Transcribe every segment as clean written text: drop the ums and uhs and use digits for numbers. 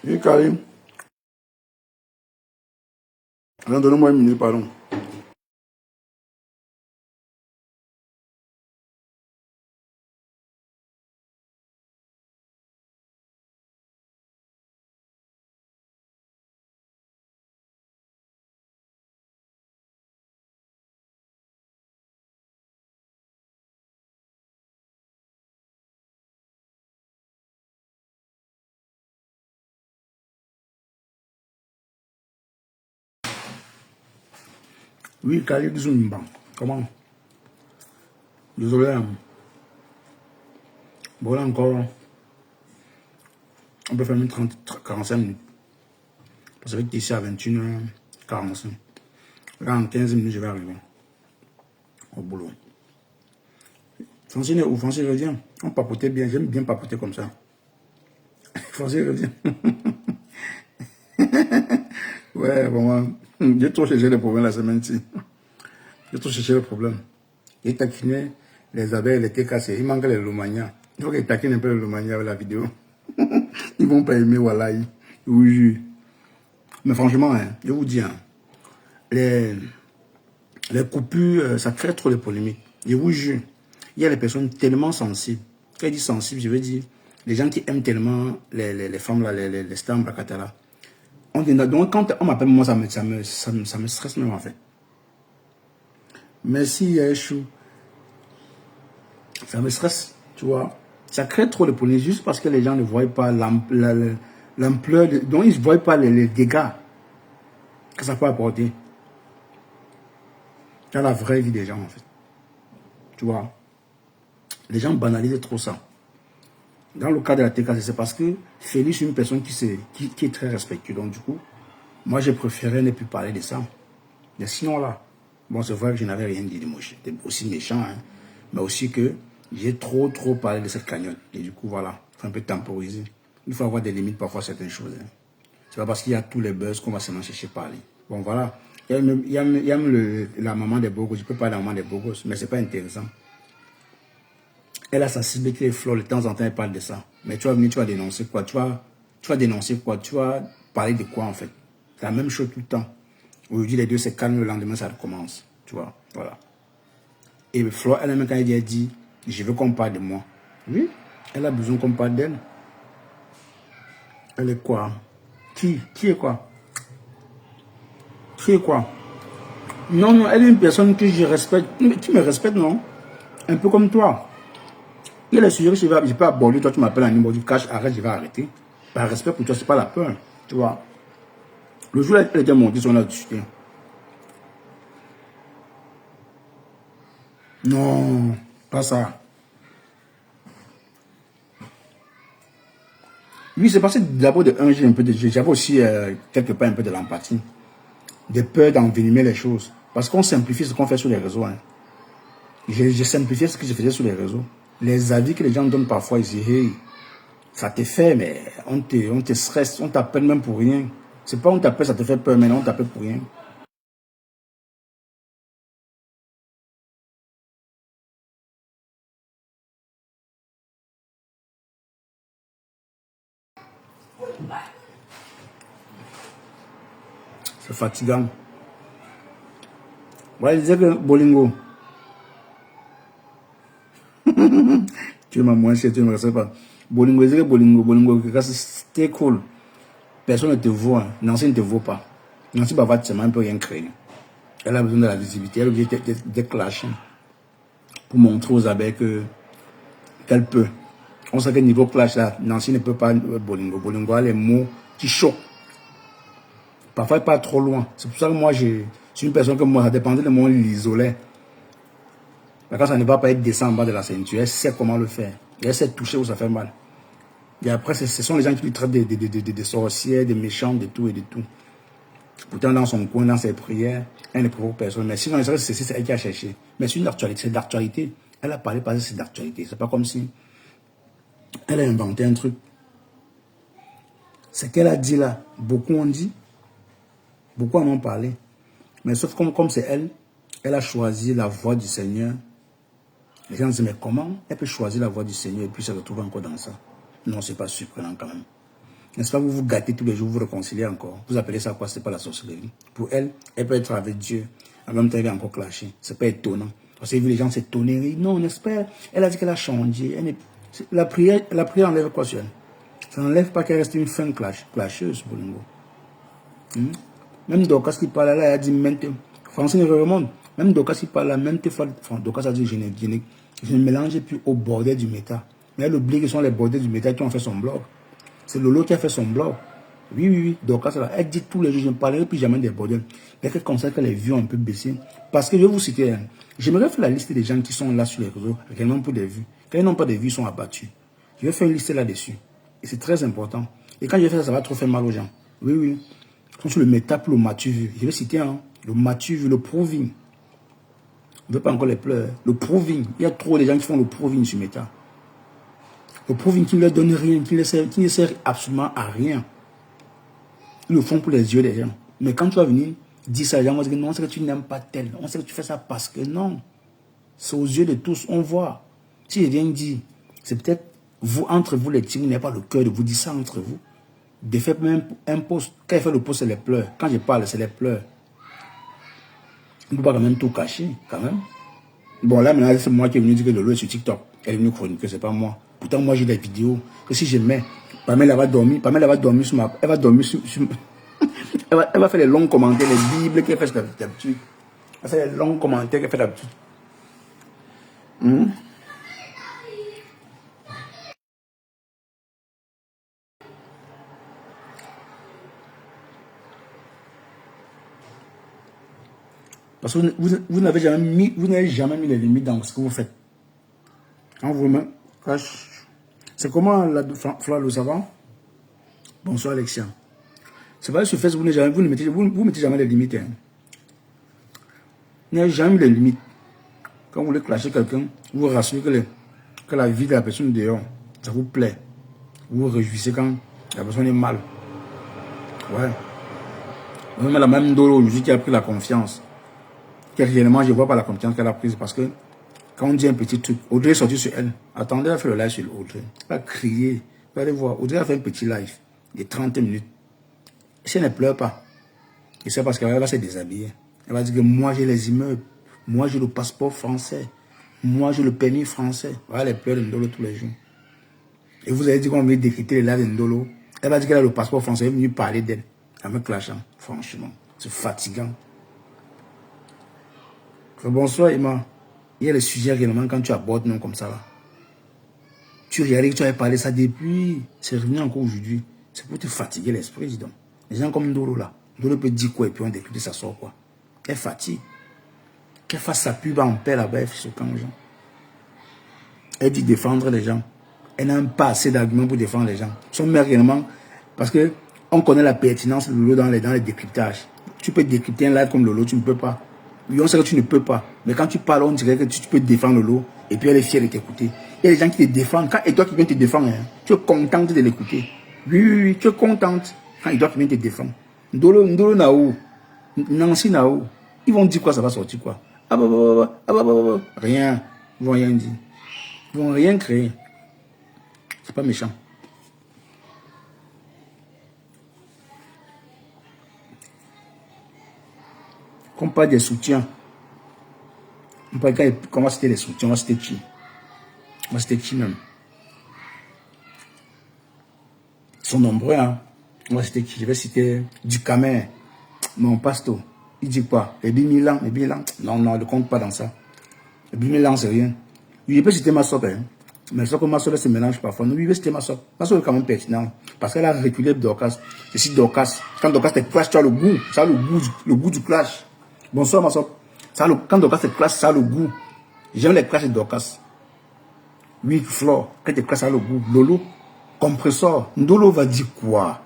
Oui, Karim. Alors, donne-moi une minute, pardon. Oui, Karim Zumba. Comment? Désolé. Hein. Bon, là encore, on peut faire une 45 minutes. Parce que ici à 21h45. Là, en 15 minutes, je vais arriver au boulot. Francine est où? Francine revient. On papotait bien. J'aime bien papoter comme ça. Francine revient. Ouais, vraiment. J'ai trop cherché les problèmes la semaine-ci. J'ai trop cherché les problèmes. J'ai taquiné les abeilles, les thés cassés. Il manque les Lomania. Il faut qu'ils taquinent un peu les Lomania avec la vidéo. Ils vont pas aimer, voilà. Oui. Mais franchement, hein, je vous dis, hein, les coupures, ça crée trop de polémiques. Je vous jure, il y a des personnes tellement sensibles. Quand je dis sensible, je veux dire, les gens qui aiment tellement les femmes, là, les stars, là. Donc, quand on m'appelle, moi, ça me stresse même, en fait. Merci, Yeshua. Ça me stresse, tu vois. Ça crée trop de polémiques juste parce que les gens ne voient pas l'ampleur, donc ils ne voient pas les dégâts que ça peut apporter dans la vraie vie des gens, en fait. Tu vois. Les gens banalisent trop ça. Dans le cas de la TKC, c'est parce que Félix est une personne qui est très respectueuse. Donc, du coup, moi, j'ai préféré ne plus parler de ça. Mais sinon, là, bon, c'est vrai que je n'avais rien dit de moche. J'étais aussi méchant, hein, mais aussi que j'ai trop parlé de cette cagnotte. Et du coup, voilà, il faut un peu temporiser. Il faut avoir des limites parfois certaines choses. Hein. C'est pas parce qu'il y a tous les buzz qu'on va seulement chercher à parler. Bon, voilà. Il y a même la maman des beaux gosses. Je peux parler de la maman des beaux gosses, mais c'est pas intéressant. Elle a sa ciblité, Flo, de temps en temps, elle parle de ça. Mais tu vas venir, tu vas dénoncer quoi? Tu vas dénoncer quoi? Tu vas parler de quoi, en fait? C'est la même chose tout le temps. Aujourd'hui, les deux se calment, le lendemain, ça recommence. Tu vois, voilà. Et Flo, elle-même, quand elle dit, je veux qu'on parle de moi. Oui, elle a besoin qu'on parle d'elle. Elle est quoi? Qui est quoi? Qui est quoi? Non, elle est une personne que je respecte. Tu me respectes, non? Un peu comme toi. Il y a les sujets que je peux aborder. Toi, tu m'appelles un numéro du cash, arrête, je vais arrêter. Par respect pour toi, c'est pas la peur. Tu vois. Le jour où elle était montée, on a discuté. Non, pas ça. Oui, c'est parce que d'abord de un, j'ai un peu de. J'avais aussi quelque part un peu de l'empathie. De peur d'envenimer les choses. Parce qu'on simplifie ce qu'on fait sur les réseaux. Hein. Je simplifiais ce que je faisais sur les réseaux. Les avis que les gens donnent parfois, ils disent, hey, ça te fait, mais on te stresse, on t'appelle même pour rien. C'est pas on t'appelle, ça te fait peur, mais non, on t'appelle pour rien. C'est fatigant. Voilà, je disais que Bolingo, tu m'as moins cher, tu ne me respectes pas. Bolingo, je disais que Bolingo, c'était cool. Personne ne te voit, Nancy ne te voit pas. Nancy Bavat, c'est même un peu rien créer. Elle a besoin de la visibilité, elle a besoin de clasher pour montrer aux abeilles qu'elle peut. On sait que niveau clash là, Nancy ne peut pas Bolingo. Bolingo a les mots qui choquent. Parfois, pas trop loin. C'est pour ça que moi, je suis une personne que moi, ça dépendait de mon isolé. Mais quand ça ne va pas être descend en bas de la ceinture, elle sait comment le faire. Et elle sait toucher où ça fait mal. Et après, ce sont les gens qui lui traitent des sorcières, des méchants, de tout et de tout. Pourtant, dans son coin, dans ses prières, elle ne provoque personne. Mais sinon, c'est elle qui a cherché. Mais c'est une actualité, c'est d'actualité. Elle a parlé parce que c'est d'actualité. C'est pas comme si elle a inventé un truc. Ce qu'elle a dit là, beaucoup ont dit, beaucoup en ont parlé. Mais sauf comme c'est elle, elle a choisi la voie du Seigneur. Les gens disent, mais comment elle peut choisir la voie du Seigneur et puis se retrouver encore dans ça? Non, c'est pas surprenant quand même. N'est-ce pas, vous vous gâtez tous les jours, vous vous réconciliez encore. Vous appelez ça quoi? C'est pas la sorcellerie. Pour elle, elle peut être avec Dieu. En même temps, elle est encore clashée. C'est pas étonnant. Parce que les gens s'étonner. Non, n'est-ce pas? Elle a dit qu'elle a changé. La prière enlève quoi sur elle? Ça n'enlève pas qu'elle reste une fin clasheuse, Bolingo. Même Dorcas qui parle là, elle a dit maintes. Francine remonte. Même Dorcas qui parle là, maintes fois. Dorcas a dit je ne mélange plus au bordel du méta. Mais elle oublie que ce sont les bordels du méta qui ont fait son blog. C'est Lolo qui a fait son blog. Oui, oui, oui. Dorcas, elle dit tous les jours, je ne parlerai plus jamais des bordels. Dès qu'elle constate que les vues ont un peu baissé. Parce que je vais vous citer, hein, j'aimerais faire la liste des gens qui sont là sur les réseaux, avec un nombre pour des vues. Quand ils n'ont pas de vues, ils sont abattus. Je vais faire une liste là-dessus. Et c'est très important. Et quand je fais ça, ça va trop faire mal aux gens. Oui, oui. Sur le méta pour le Mathieu vu. Je vais citer hein, le Mathieu vu, le Proving. Je ne veux pas encore les pleurs. Le Proving. Il y a trop de gens qui font le Proving sur méta. Le Proving qui ne leur donne rien, qui ne sert absolument à rien. Ils le font pour les yeux des gens. Mais quand tu vas venir dire ça, les gens vont dire non, c'est que tu n'aimes pas tel. On sait que tu fais ça parce que non. C'est aux yeux de tous, on voit. Si je viens dire, c'est peut-être vous, entre vous les petits, vous n'avez pas le cœur de vous dire ça entre vous. De faire même un post. Quand il fait le post, c'est les pleurs. Quand je parle, c'est les pleurs. On ne peut pas quand même tout cacher, quand même. Bon, là, maintenant, c'est moi qui est venu dire que Lolo est sur TikTok. Elle est venue chroniquer, c'est pas moi. Pourtant, moi, j'ai des vidéos que si je mets, Pamela va dormir sur ma... Elle va dormir sur... elle va faire les longs commentaires, les bibles qu'elle fait d'habitude. Elle va faire les longs commentaires qu'elle fait d'habitude. Parce que vous n'avez jamais mis les limites dans ce que vous faites. Quand vous me... C'est comment, Flora le savant? Bonsoir, Alexia. C'est vrai, sur Facebook, vous ne mettez jamais les limites. Hein. Vous n'avez jamais mis les limites. Quand vous voulez clasher quelqu'un, vous vous rassurez que la vie de la personne dehors, ça vous plaît. Vous vous réjouissez quand la personne est mal. Ouais. Même la même Dolo aujourd'hui qui a pris la confiance. Réellement, je ne vois pas la confiance qu'elle a prise parce que quand on dit un petit truc, Audrey est sortie sur elle. Attendez à faire le live sur Audrey. Elle va crier. Vous allez voir. Audrey a fait un petit live de 30 minutes. Si elle ne pleure pas, et c'est parce qu'elle va se déshabiller. Elle va dire que moi j'ai les immeubles. Moi j'ai le passeport français. Moi j'ai le permis français. Voilà les pleurs de Ndolo tous les jours. Et vous avez dit qu'on veut décrypter les lives de Ndolo. Elle va dire qu'elle a le passeport français. Elle est venue parler d'elle. Avec l'argent. Franchement, c'est fatigant. Bonsoir Emma. Il y a les sujets réellement quand tu abordes non comme ça là. Tu réalises que tu avais parlé ça depuis. C'est revenu encore aujourd'hui. C'est pour te fatiguer l'esprit, dis donc. Les gens comme Ndolo là. Ndolo peut dire quoi et puis on décrypte ça sort quoi. Elle fatigue. Qu'elle fasse sa pub en paix là-bas, elle fait ce camp aux gens. Elle dit défendre les gens. Elle n'a pas assez d'arguments pour défendre les gens. Son mère réellement, parce que on connaît la pertinence de Lolo dans les décryptages. Tu peux décrypter un live comme Lolo, tu ne peux pas. Oui, on sait que tu ne peux pas. Mais quand tu parles, on dirait que tu peux défendre Lolo. Et puis elle est fière de t'écouter. Il y a des gens qui te défendent. Quand Edouard qui vient te défendre, hein, tu es contente de l'écouter. Oui, oui, oui, tu es contente. Quand Edouard qui vient te défendre. Ndolo Nao, Nancy Nao, ils vont dire quoi, ça va sortir quoi. Ah bah, rien. Ils vont rien dire. Ils vont rien créer. C'est pas méchant. Qu'on parle des soutiens. On parle quand on va citer les soutiens, on va citer qui? On va citer qui même? Ils sont nombreux, hein. On va citer qui? Je vais citer Ducamer. Mon pasto. Il dit quoi? Les Bimilan, les Bimilan. Non, non, ne compte pas dans ça. Les Bimilan, c'est rien. Oui, je peux citer ma soeur, hein. Mais ça que ma soeur se mélange parfois. Non, oui, je vais citer ma soeur. Ma soeur est quand même pertinente. Parce qu'elle a reculé Dorcas. Je cite Dorcas. Quand Dorcas te clash, tu as le goût. Ça a le goût du clash. Bonsoir, ma soeur. Quand Dorcas te clash, ça a le goût. J'aime les clashs de Dorcas. Oui, Flore. Quand te clash, ça a le goût. Lolo, compresseur. Ndolo va dire quoi?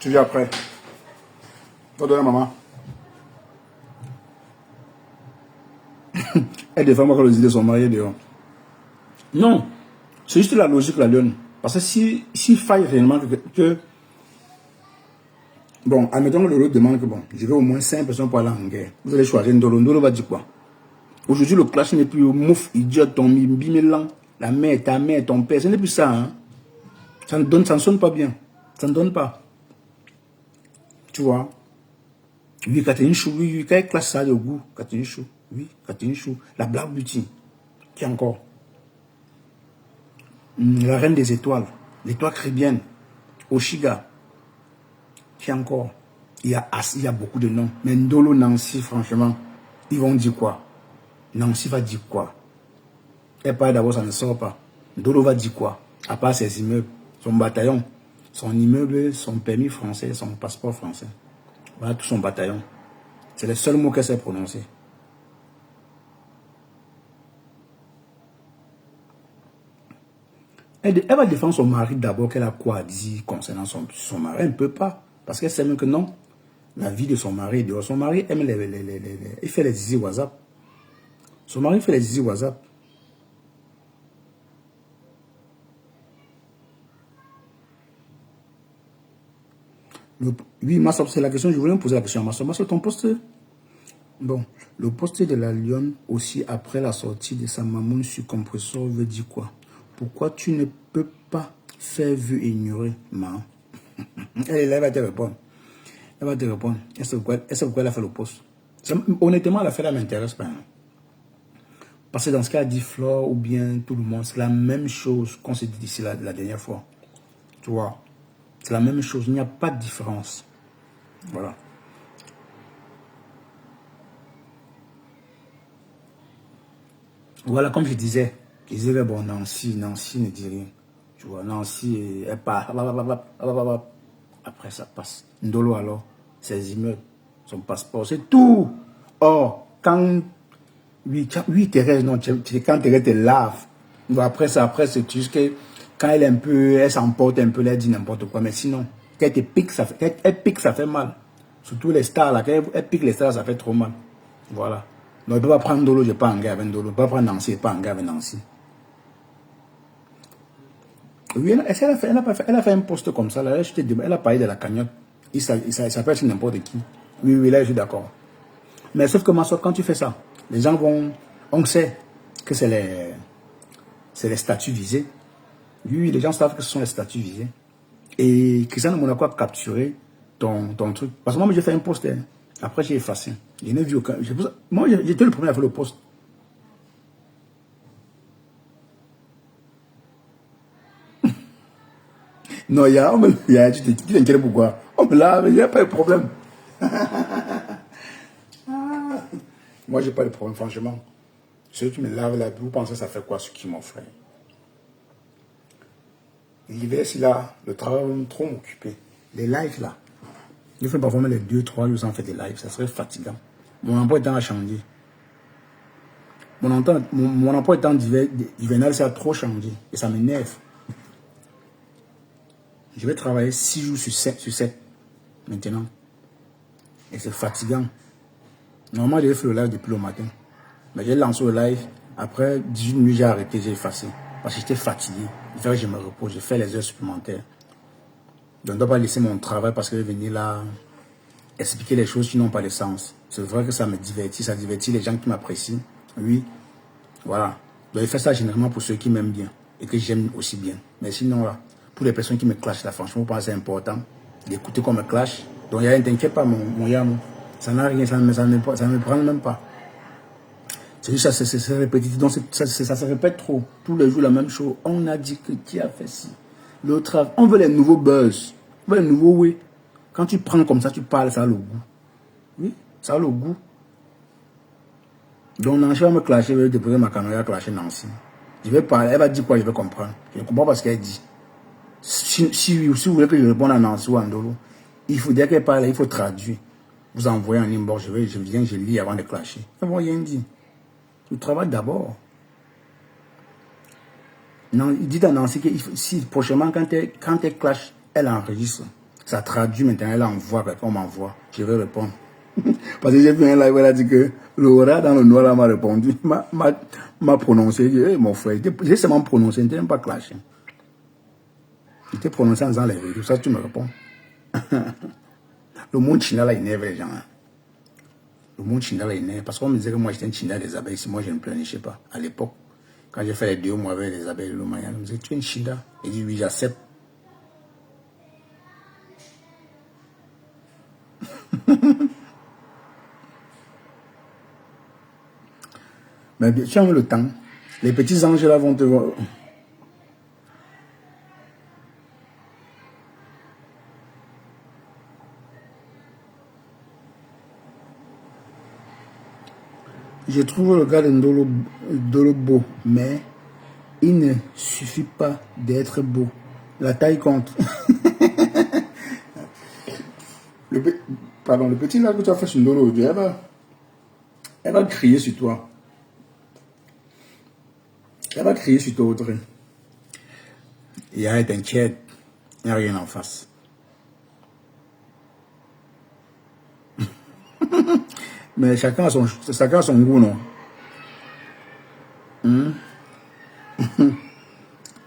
Tu viens après. Toi, donner maman. Elle défend pas que les idées sont mariées dehors. Non, c'est juste la logique, la lionne. Parce que si faille réellement que bon, admettons que le demande que bon, je veux au moins 5 personnes pour aller en guerre. Vous allez choisir Ndolo. Ndolo va dire quoi? Aujourd'hui, le clash n'est plus mouf, idiot, ton bimelan, la mère, ta mère, ton père. Ce n'est plus ça. Hein? Ça ne sonne pas bien. Ça ne donne pas. Tu vois? Oui, Catherine Chou, oui, quand elle clash ça de goût, Catherine Chou, oui, Catherine Chou. La Black Beauty, qui encore? La Reine des Étoiles, l'Étoile Caribéenne, Oshiga, qui encore? Il y a beaucoup de noms. Mais Ndolo, Nancy, franchement, ils vont dire quoi? Nancy va dire quoi? Elle parle d'abord, ça ne sort pas. Ndolo va dire quoi? À part ses immeubles, son bataillon, son immeuble, son permis français, son passeport français. Voilà tout son bataillon. C'est le seul mot qu'elle sait prononcer. Elle va défendre son mari d'abord, qu'elle a quoi à dire concernant son mari. Elle ne peut pas. Parce qu'elle sait même que non. La vie de son mari est dehors. Son mari aime il fait les zizi WhatsApp. Son mari fait les zizi WhatsApp. Oui, Massop, c'est la question. Je voulais me poser la question à Massop. Massop, ton poste. Bon, le poste de la lionne aussi après la sortie de sa maman sur compresseur veut dire quoi? Pourquoi tu ne peux pas faire vu et ignorer, maman? Elle va te répondre. Elle va te répondre. Elle sait pourquoi elle a fait le poste. Honnêtement, l'affaire ne m'intéresse pas. Hein. Parce que dans ce cas, dit Flore ou bien tout le monde, c'est la même chose qu'on s'est dit ici la dernière fois. Tu vois? C'est la même chose. Il n'y a pas de différence. Voilà. Voilà, comme je disais bon, Nancy ne dit rien. Tu vois, Nancy, elle part. Après, ça passe. Ndolo, alors, ses immeubles, son passeport, c'est tout. Or, quand, oui, Thérèse, non, quand Thérèse te lave, après, c'est juste que, quand elle est un peu, elle s'emporte un peu, elle dit n'importe quoi. Mais sinon, quand elle te pique, elle pique, ça fait mal. Surtout les stars, là, quand elle pique les stars, ça fait trop mal. Voilà. Donc, je ne peux pas prendre Ndolo, je ne peux pas en avec Ndolo. Je ne peux pas prendre Nancy, je ne peux pas en avec Nancy. Oui, elle a fait un poste comme ça. Là, elle a parlé de la cagnotte. Il s'appelle n'importe qui. Oui, là, je suis d'accord. Mais sauf que, quand tu fais ça, les gens vont... On sait que c'est les statuts visés. Oui, les gens savent que ce sont les statuts visés. Et Cristiano Monaco a capturé ton truc. Parce que moi, j'ai fait un post. Hein. Après, j'ai effacé. Je n'ai vu aucun... Moi, j'étais le premier à faire le post. Non, tu t'inquiètes pourquoi? On me lave, il n'y a pas de problème. Moi, j'ai pas de problème, franchement. Ceux qui me lavent la boue, vous pensez que ça fait quoi ce qui m'ont fait? L'hiver, c'est là, le travail va trop m'occuper. Les lives, là. Je fais parfois les 2-3 jours sans faire des lives, ça serait fatigant. Mon emploi étant à changer. Mon emploi étant hivernal, ça a trop changé. Et ça m'énerve. Je vais travailler 6 jours sur 7 maintenant. Et c'est fatigant. Normalement, j'ai fait le live depuis le matin. Mais j'ai lancé le live. Après 18 minutes, j'ai arrêté, j'ai effacé. Parce que j'étais fatigué. Il fallait que je me repose. J'ai fait les heures supplémentaires. Je ne dois pas laisser mon travail parce que je vais venir là expliquer les choses qui n'ont pas de sens. C'est vrai que ça me divertit. Ça divertit les gens qui m'apprécient. Oui. Voilà. Donc, je fais ça généralement pour ceux qui m'aiment bien. Et que j'aime aussi bien. Mais sinon, là, pour les personnes qui me clashent, là, franchement, je pense que c'est important d'écouter qu'on me clash. Donc, il y a un t'inquiète pas, mon yam. Ça n'a rien, ça ne me prend même pas. C'est juste ça, c'est répétitif. Donc, ça se répète trop. Tous les jours, la même chose. On a dit que qui a fait ci. L'autre, on veut les nouveaux buzz. On veut les nouveaux oui. Quand tu prends comme ça, tu parles, ça a le goût. Oui, ça a le goût. Donc, Nancy va me clasher, je vais déposer ma caméra, clasher Nancy. Je vais parler, elle va dire quoi, je vais comprendre. Je ne comprends pas ce qu'elle dit. Si vous voulez que je réponde à Nancy ou à Ndolo, il faut, dès qu'elle parle, il faut traduire. Vous envoyez un inbox, je viens, je lis avant de clasher. Elle ne va rien dire. Tu travailles d'abord. Non, dites à Nancy que si prochainement, quand elle clash, elle enregistre. Ça traduit maintenant, elle envoie, on m'envoie. Je vais répondre. Parce que j'ai vu un live où elle a dit que Laura dans le noir m'a répondu, m'a prononcé. Hey, mon frère, j'ai seulement prononcé, il n'était même pas clashé. Il était prononcé en disant les vérités. Ça, tu me réponds. Le monde chinois là, il énerve les gens. Hein. Le monde chinois là, il énerve. Parce qu'on me disait que moi, j'étais un chinois des abeilles. Si moi, je ne pleurnichais pas. À l'époque, quand j'ai fait les 2 mois avec les abeilles de l'Omaya, on me disait, tu es un chinois. Il dit, oui, j'accepte. Mais bien, tu as le temps. Les petits anges là vont te voir. Je trouve le gars de Ndolo beau, mais il ne suffit pas d'être beau. La taille compte. Pardon, le petit là que tu as fait sur Ndolo, elle va crier sur toi. Elle va crier sur toi, Audrey. Et elle t'inquiète, il n'y a rien en face. Mais chacun a son goût, non?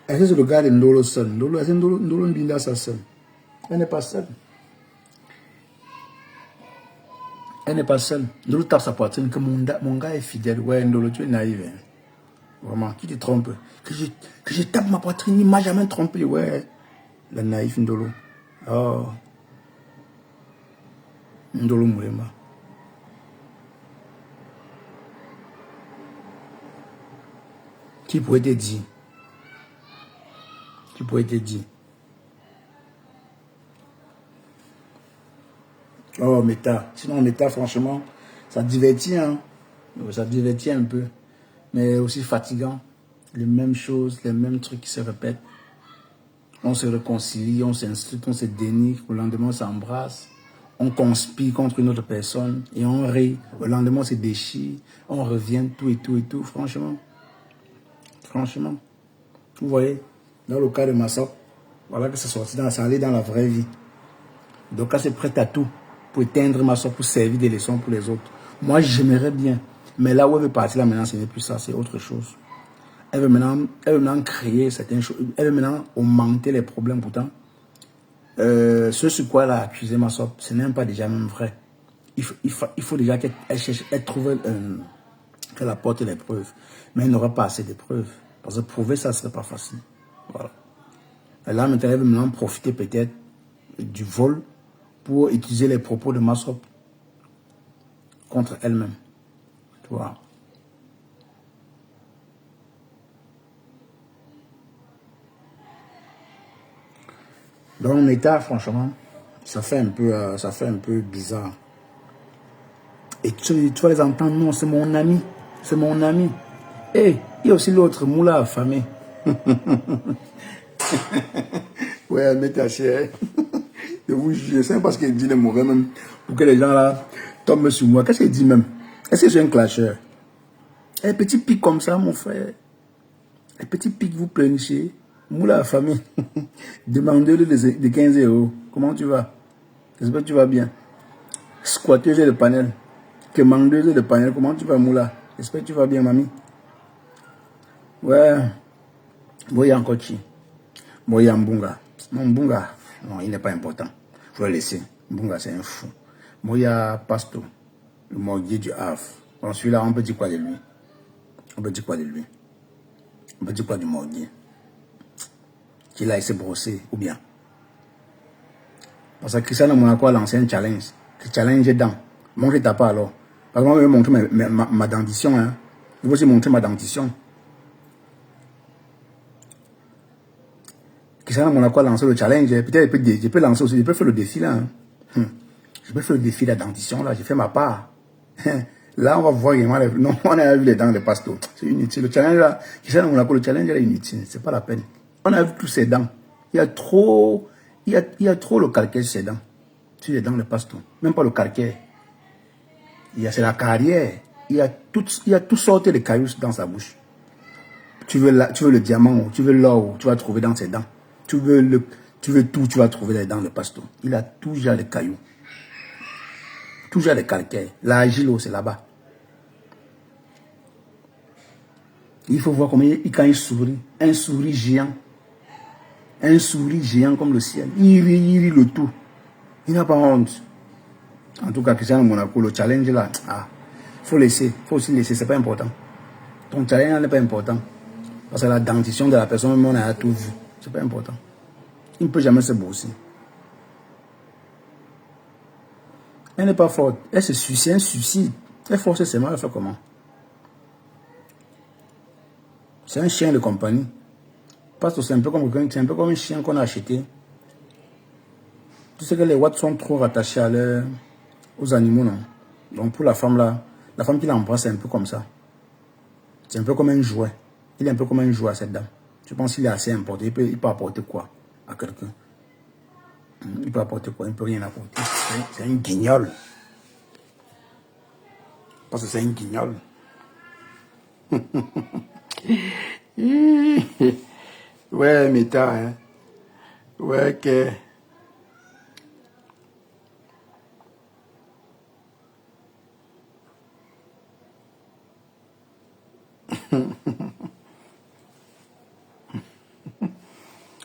Est-ce que c'est le gars de Ndolo seul? Est-ce que Ndolo Mbinda ça seul? Elle n'est pas seule. Elle n'est pas seule. Ndolo tape sa poitrine que mon gars est fidèle. Ouais, Ndolo, tu es naïf. Hein. Vraiment, qui te trompe? Que je tape ma poitrine, il ne m'a jamais trompé. Ouais, la naïf Ndolo. Oh. Ndolo Moulema. Qui pourrait te dire? Qui pourrait te dire? Oh, Méta. Sinon, Méta, franchement, ça divertit, hein. Ça divertit un peu. Mais aussi fatigant. Les mêmes choses, les mêmes trucs qui se répètent. On se réconcilie, on s'insulte, on se dénigre. Le lendemain, on s'embrasse. On conspire contre une autre personne et on rit. Le lendemain, on se déchire. On revient, tout et tout et tout. Franchement. Franchement. Vous voyez, dans le cas de Massop, voilà que ça sortit ça allait dans la vraie vie. Donc, elle s'est prête à tout pour éteindre Massop, pour servir des leçons pour les autres. Moi, j'aimerais bien. Mais là où elle veut partir, là maintenant, ce n'est plus ça, c'est autre chose. Elle veut maintenant créer certaines choses. Elle veut maintenant augmenter les problèmes pourtant. Ce sur quoi elle a accusé Massop, ce n'est même pas déjà même vrai. Il faut déjà qu'elle trouve qu'elle apporte les preuves. Mais elle n'aura pas assez de preuves. Parce que prouver ça, ce ne serait pas facile. Voilà. Et là, maintenant, elle veut maintenant profiter peut-être du vol pour utiliser les propos de Massop contre elle-même. Tu vois. Dans mon état, franchement, ça fait un peu bizarre. Et tu vas les entendre, non, c'est mon ami. C'est mon ami. Et il y a aussi l'autre, Moula affamé. Ouais, mais ta chère. Je vous jure, c'est parce qu'il dit les mauvais même. Pour que les gens là tombent sur moi. Qu'est-ce qu'il dit même? Est-ce que je suis un clasheur? Un petit pic comme ça, mon frère. Un petit pic, vous pleurnichez. Moula affamé. Demandez-le de 15 €. Comment tu vas? J'espère que tu vas bien. Squatteuse de panel. Commandeuse de panel. Comment tu vas, Moula? J'espère que tu vas bien, mamie. Ouais. Boya encore qui? Boya Mbunga. Non, Mbunga, non, il n'est pas important. Je vais le laisser. Mbunga, c'est un fou. Boya Pasto, le morguier du Havre. Bon, celui-là, on peut dire quoi de lui? On peut dire quoi de lui? On peut dire quoi du morguier? Qu'il a essayé de brosser, ou bien? Parce que Cristiano Monaco a lancé un challenge. Le challenge est dents. Montre ta part alors. Parce que moi, je vais montrer ma dentition. Hein. Je vais aussi montrer ma dentition. Cristiano Monaco a lancé le challenge. Peut-être je peux lancer aussi. Je peux faire le défi là. Hein. Je peux faire le défi de la dentition là. J'ai fait ma part. Là, on va voir vraiment. Non, on a vu les dents de Pasto. C'est inutile. Le challenge là, Cristiano Monaco, le challenge là est inutile. C'est pas la peine. On a vu tous ses dents. Il y a trop le calcaire sur ses dents. Sur les dents de Pasto. Même pas le calcaire. C'est la carrière. Il y a toutes sortes de cailloux dans sa bouche. Tu veux le diamant, tu veux l'or, tu vas trouver dans ses dents. Tu veux tout, tu vas trouver dans le Pasto. Il a tout genre de cailloux. Toujours les calcaires. L'agilo, c'est là-bas. Il faut voir comment quand il sourit. Un sourire géant. Un sourire géant comme le ciel. Il rit le tout. Il n'a pas honte. En tout cas, Cristiano Monaco, le challenge là, faut laisser. Faut aussi laisser, c'est pas important. Ton challenge n'est pas important. Parce que la dentition de la personne, on a tout vu. C'est pas important. Il ne peut jamais se bosser. Elle n'est pas forte. Elle se suicide, un suicide. Elle force seulement, elle fait comment? C'est un chien de compagnie. Parce que c'est un peu comme un chien qu'on a acheté. Tu sais que les watts sont trop rattachés aux animaux, non? Donc pour la femme là, la femme qui l'embrasse, c'est un peu comme ça. C'est un peu comme un jouet. Il est un peu comme un jouet à cette dame. Je pense qu'il est assez important. Il peut apporter quoi à quelqu'un? Il peut apporter quoi? Il ne peut rien apporter. C'est un guignol. Parce que c'est un guignol. Ouais, Meta, hein. Ouais, que...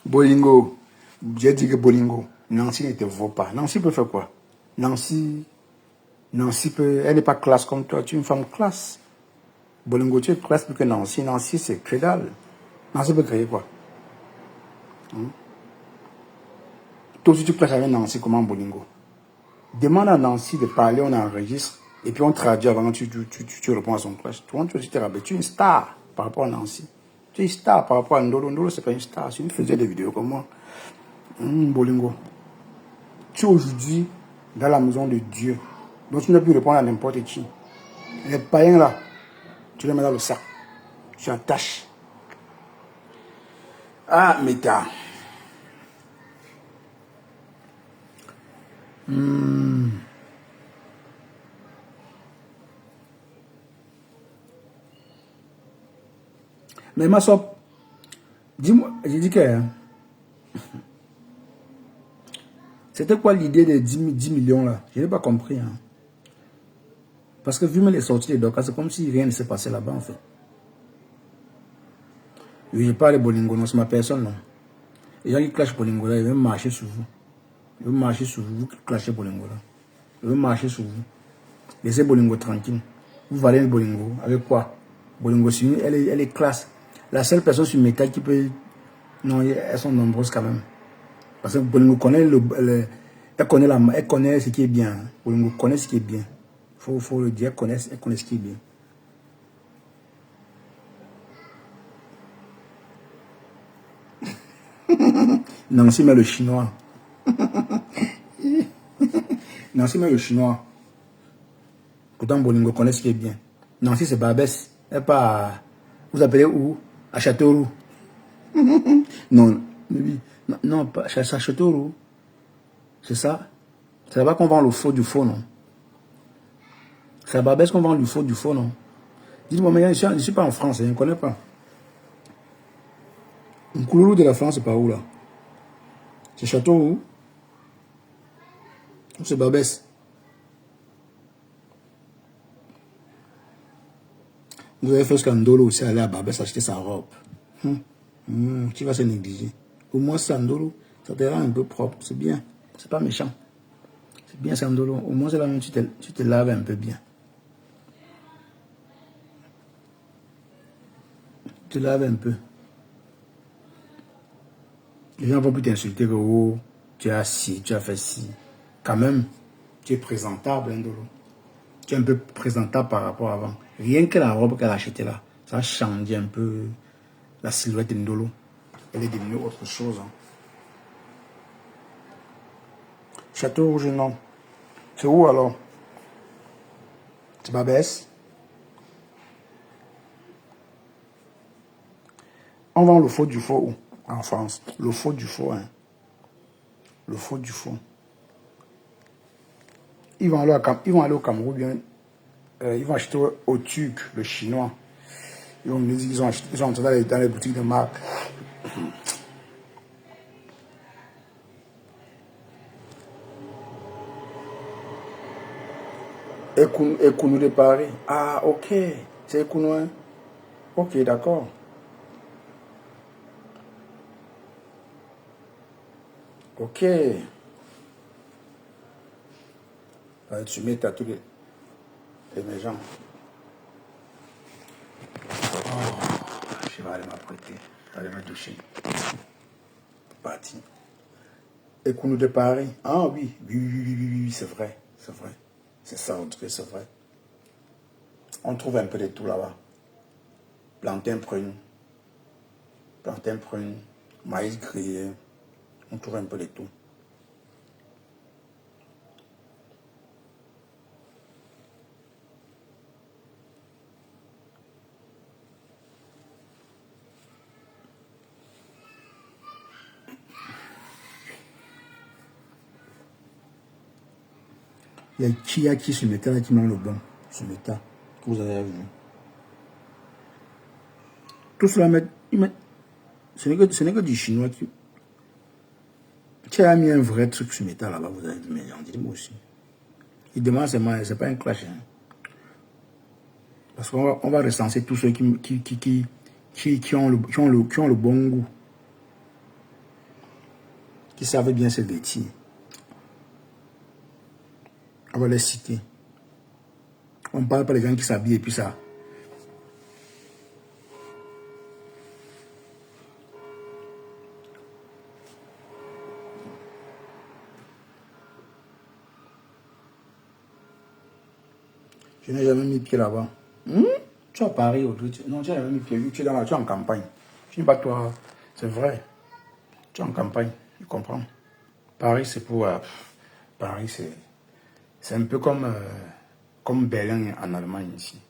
Bolingo. J'ai dit que Bolingo. Nancy ne te vaut pas. Nancy peut faire quoi? Nancy peut... Elle n'est pas classe comme toi. Tu es une femme classe. Bolingo, tu es classe plus que Nancy. Nancy, c'est que dalle. Nancy peut créer quoi? Toi aussi, tu classes avec Nancy comment Bolingo? Demande à Nancy de parler, on enregistre. Et puis on traduit avant que tu réponds à son clash. Toi, tu es une star par rapport à Nancy. Tu es une star par rapport à Ndolo. Ndolo, c'est pas une star. Si tu faisais des vidéos comme moi. Bolingo. Tu es aujourd'hui dans la maison de Dieu. Donc tu n'as plus répondre à n'importe qui. Les païens là, tu les mets dans le sac. Tu attaches. Ah, Meta. Mais ma soeur, dis-moi, j'ai dit que... C'était quoi l'idée de 10 millions là? Je n'ai pas compris. Hein. Parce que vu les sorties des docas, c'est comme si rien ne s'est passé là-bas en fait. Oui, je parle de Bolingo, non, c'est ma personne, non. Les gens qui clashent Bolingo là, ils veulent marcher sur vous. Ils veulent marcher sur vous, vous qui clashez Bolingo là. Ils veulent marcher sur vous. Laissez Bolingo tranquille. Vous valez Bolingo. Avec quoi? Bolingo, elle est classe. La seule personne sur Meta qui peut... Non, elles sont nombreuses quand même. Parce que Bolingo connaît elle connaît ce qui est bien. Bolingo connaît ce qui est bien. Faut le dire, elle connaît ce qui est bien. Nancy met le chinois. Nancy met le chinois. Pourtant, Bolingo connaît ce qui est bien. Nancy, c'est Barbès. Elle pas. Vous appelez où? À Châteauroux. Non, non, pas à Châteauroux. C'est ça. C'est là-bas qu'on vend le faux du faux, non? C'est à Barbès qu'on vend le faux du faux, non? Dites-moi, mais je ne suis pas en France, je ne connais pas. Le couloir de la France, c'est par où là? C'est Châteauroux? Ou c'est Barbès? Vous avez fait ce qu'Andolo aussi aller à Barbès acheter sa robe. Tu vas se négliger. Au moins, Sandolo, ça te rend un peu propre. C'est bien. C'est pas méchant. C'est bien, Sandolo. Au moins, c'est là même tu te laves un peu bien. Tu te laves un peu. Les gens vont plus t'insulter que oh, tu as ci, tu as fait ci. Quand même, tu es présentable, Ndolo. Tu es un peu présentable par rapport à avant. Rien que la robe qu'elle a achetée là, ça a changé un peu la silhouette de Ndolo. Elle est devenue autre chose. Hein. Château Rouge, non. C'est où alors? C'est Barbès. On vend le faux du faux où? En France. Le faux du faux, hein. Le faux du faux. Ils vont aller au Cameroun, bien. Ils vont acheter au Turc, le chinois. Ils ont entré dans les boutiques de marque. Ekounou de Paris. Ah, ok. C'est Ekounou, hein? Ok, d'accord. Ok. Tu mets ta tous les gens. Je vais aller m'apprêter. Aller me doucher. Parti. Ekounou de Paris. Ah oui, oui, c'est vrai. C'est vrai. C'est ça, en tout cas, c'est vrai. On trouve un peu de tout là-bas. Plantain prune, maïs grillé. On trouve un peu de tout. Il y a Chia qui se mettait là, qui mange le bon. Se mettait, que vous avez vu. Tout cela, ce n'est que du chinois qui a mis un vrai truc sur métal là-bas, vous avez vu, mais on dit moi aussi. Il demande seulement, c'est pas un clash. Hein. Parce qu'on va recenser tous ceux qui ont le bon goût, qui savent bien se vêtir. On va les citer. On ne parle pas des gens qui s'habillent et puis ça. Je n'ai jamais mis pied là-bas. Tu es à Paris aujourd'hui. Non, tu n'as jamais mis pied. Tu es en campagne. Tu n'es pas toi. C'est vrai. Tu es en campagne. Tu comprends. Paris, c'est pour. Paris, c'est un peu comme Berlin en Allemagne ici.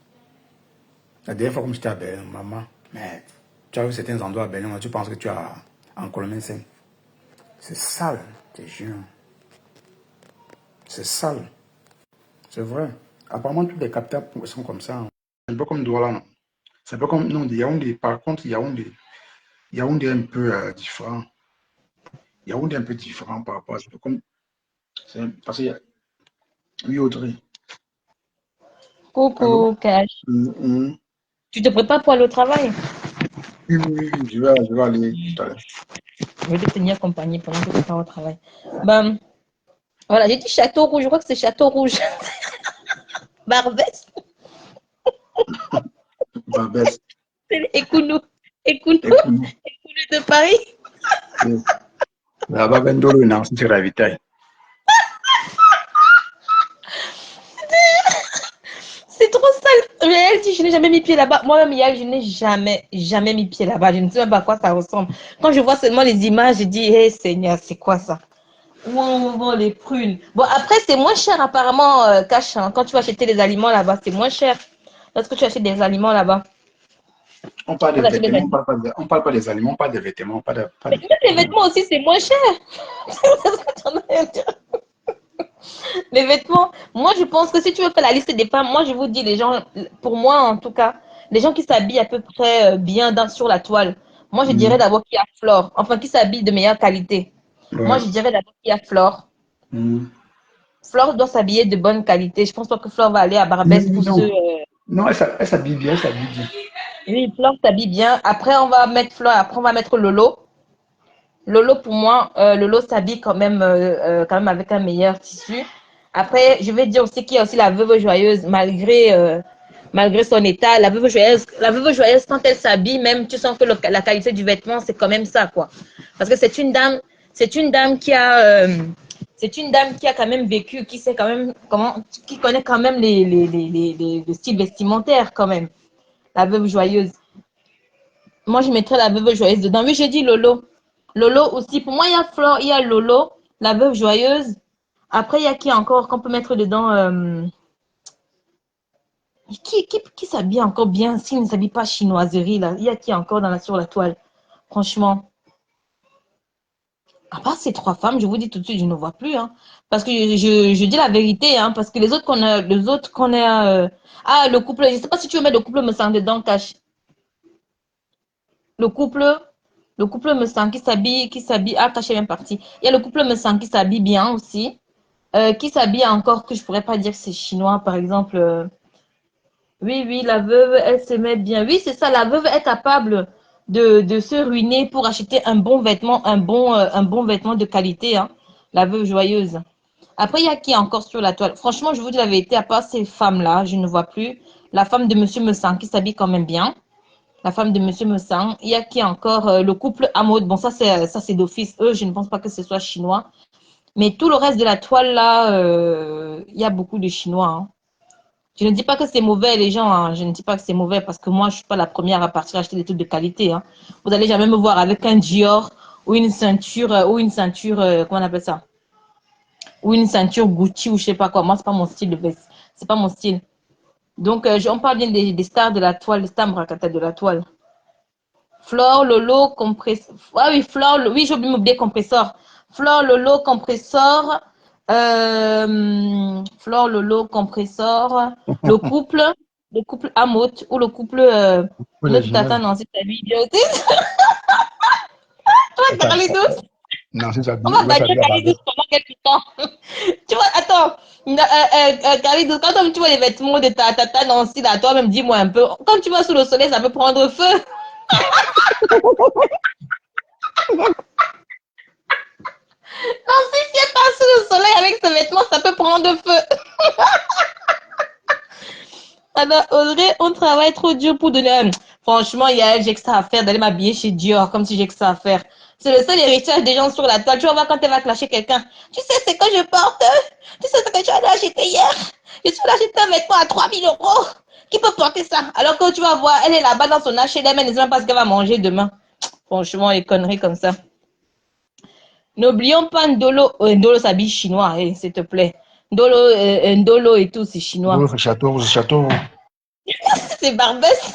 La dernière fois, comme j'étais à Berlin, maman, mais tu as vu certains endroits à Berlin, tu penses que tu es en Colombie 5. C'est sale, je te jure. C'est sale. C'est vrai. Apparemment, tous les capteurs sont comme ça. C'est un peu comme Douala, non? C'est un peu comme. Non, Yaoundé. Par contre, Yaoundé est un peu différent. Yaoundé est un peu différent par rapport à ça. Parce qu'il y a. Oui, Audrey. Allô? Coucou, Cash. Mm. Tu te prépares pour aller au travail? Oui, je vais aller tout à l'heure. Je vais te tenir compagnie pendant que tu pars au travail. Ben, voilà, j'ai dit Château Rouge. Je crois que c'est Château Rouge. Barbès. Barbès. Écounou. Écounou. Écoute-nous. Écounou de Paris. Là-bas, ben, Dolo, non, c'est ravitaille. C'est trop sale. Elle dit, je n'ai jamais mis pied là-bas. Moi-même, hier, je n'ai jamais mis pied là-bas. Je ne sais même pas à quoi ça ressemble. Quand je vois seulement les images, je dis, hé Seigneur, c'est quoi ça? Wow, les prunes. Bon, après, c'est moins cher apparemment, Cash. Hein. Quand tu vas acheter des aliments là-bas, c'est moins cher. Lorsque tu achètes des aliments là-bas. On parle des Quand tu achètes des vêtements, aliments. on parle pas des aliments, on parle des vêtements, pas Mais des même les vêtements. vêtements aussi, c'est moins cher. Parce que t'en as rien à dire. Les vêtements, moi je pense que si tu veux faire la liste des femmes, moi je vous dis les gens, pour moi en tout cas, les gens qui s'habillent à peu près bien sur la toile, moi je dirais Mm. d'abord qu'il y a Flore, enfin qui s'habille de meilleure qualité. Moi Ouais. je dirais d'abord qu'il y a Flore. Mm. Flore doit s'habiller de bonne qualité. Je pense pas que Flore va aller à Barbès pour Non, ceux. non, elle s'habille bien, elle s'habille bien. Oui, Flore s'habille bien. Après on va mettre Flore, après on va mettre Lolo. Lolo, pour moi, Lolo s'habille quand même avec un meilleur tissu. Après, je vais dire aussi qu'il y a aussi la veuve joyeuse, malgré son état. La veuve joyeuse, quand elle s'habille, même, tu sens que la qualité du vêtement, c'est quand même ça, quoi. Parce que c'est une dame c'est une dame qui a quand même vécu, qui sait quand même qui connaît quand même le style vestimentaire, quand même. La veuve joyeuse. Moi, je mettrais la veuve joyeuse dedans. Oui, j'ai dit Lolo. Lolo aussi. Pour moi, il y a Flore, il y a Lolo, la veuve joyeuse. Après, il y a qui encore qu'on peut mettre dedans qui s'habille encore bien s'il ne s'habille pas chinoiserie, là. Il y a qui encore sur la toile? Franchement. À part ces trois femmes, je vous dis tout de suite, je ne vois plus. Hein. Parce que je dis la vérité. Hein, parce que ah, le couple. Je ne sais pas si tu veux mettre le couple me semble dedans, cache. Le couple, le couple me sent qui s'habille, ah, caché bien parti. Il y a le couple me sent qui s'habille bien aussi. Qui s'habille encore que je pourrais pas dire que c'est chinois, par exemple. Oui, oui, la veuve, elle se met bien. Oui, c'est ça, la veuve est capable de se ruiner pour acheter un bon vêtement, un bon vêtement de qualité, hein. La veuve joyeuse. Après, il y a qui encore sur la toile? Franchement, je vous dis la vérité, à part ces femmes-là, je ne vois plus. La femme de Monsieur Messang qui s'habille quand même bien. La femme de Monsieur Messang. Il y a qui encore? Le couple Amaud. Bon, ça c'est d'office. Eux, je ne pense pas que ce soit chinois. Mais tout le reste de la toile là, il y a beaucoup de Chinois, hein. Je ne dis pas que c'est mauvais, les gens, hein. Je ne dis pas que c'est mauvais parce que moi, je ne suis pas la première à partir acheter des trucs de qualité, hein. Vous n'allez jamais me voir avec un Dior ou une ceinture, comment on appelle ça? Ou une ceinture Gucci ou je sais pas quoi. Moi, c'est pas mon style de veste. C'est pas mon style. Donc, on parle bien des stars de la toile, des stars bracata de la toile. Flore, Lolo, compresseur. Ah oui, Flore, oui, j'ai oublié m'oublier compresseur. Flore, Lolo, compresseur. Flore, Lolo, compresseur. Le couple Amot ou le couple Pour les notre tata jumelles. Nancy Sabi. Toi, Attends, Carlitos, non, c'est ça, on va il va bannir s'habiller à Carlitos Babel. pendant quelques temps. Tu vois, attends, Carlitos, quand tu vois les vêtements de ta tata Nancy, là, toi-même, dis-moi un peu. Quand tu vas sous le soleil, ça peut prendre feu. Si elle passe sous le soleil avec ses vêtements, ça peut prendre feu. Alors, Audrey, on travaille trop dur pour donner un... Franchement, il y a j'ai que ça à faire d'aller m'habiller chez Dior, comme si j'ai que ça à faire. C'est le seul héritage des gens sur la toile. Tu vas voir quand elle va clasher quelqu'un. Tu sais ce que je porte? Tu sais ce que tu as acheté hier? Je suis allée acheter un vêtement à 3 000 euros. Qui peut porter ça? Alors que tu vas voir, elle est là-bas dans son HLM, elle ne sait même pas ce qu'elle va manger demain. Franchement, les conneries comme ça. N'oublions pas Ndolo. Ndolo s'habille chinois, s'il te plaît. Ndolo et tout, c'est chinois. D'autres châteaux, ce château. C'est Barbès.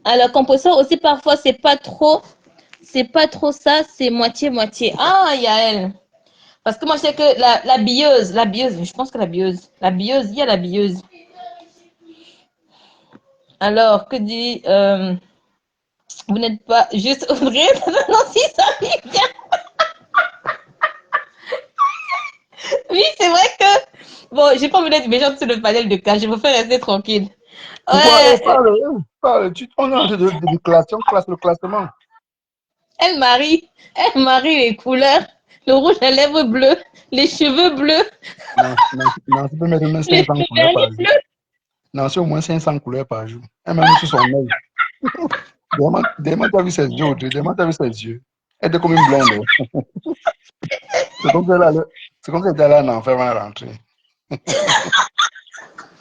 Alors, compositeur aussi, parfois, c'est pas trop ça, c'est moitié-moitié. Ah, Yael. Parce que moi, je sais que la billeuse, je pense que il y a la billeuse. Alors, que dit, vous n'êtes pas juste Audrey? Non, si, ça arrive bien. Oui, c'est vrai que, bon, j'ai pas envie d'être méchante sur le panel de cas, je préfère rester tranquille. Pourquoi? Ouais, Parle, parle. On est en train de classer, on classe le classement. elle marie les couleurs, le rouge à lèvres bleues, les cheveux bleus, Non, non, non, tu peux mettre même les 500 cheveux couleurs vernis par jour. bleus. Non, c'est au moins 500 couleurs par jour. Et même sur son œil. Demande, t'as vu ses yeux, Audrey. Demande, t'as vu ses yeux. Elle était comme une blonde. C'est comme si elle était allée en enfer avant de rentrer.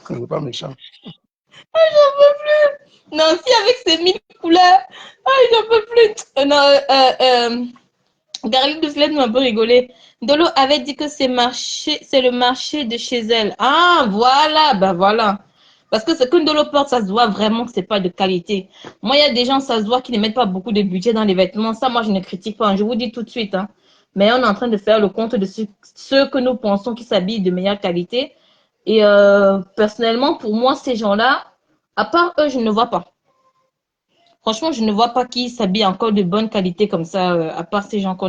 C'est pas méchant. J'en peux plus. Nancy avec ses 1000 couleurs. Ah, j'en peux plus. Non, Garlic de Sled m'a un peu rigolé. Dolo avait dit que c'est le marché de chez elle. Ah, voilà, bah voilà. Parce que ce que Ndolo porte, ça se voit vraiment que c'est pas de qualité. Moi, il y a des gens, ça se voit, qui ne mettent pas beaucoup de budget dans les vêtements. Ça, moi, je ne critique pas, hein. Je vous dis tout de suite, hein. Mais on est en train de faire le compte de ceux que nous pensons qui s'habillent de meilleure qualité. Et personnellement, pour moi, ces gens-là, à part eux, je ne vois pas. Franchement, je ne vois pas qui s'habille encore de bonne qualité comme ça, à part ces gens que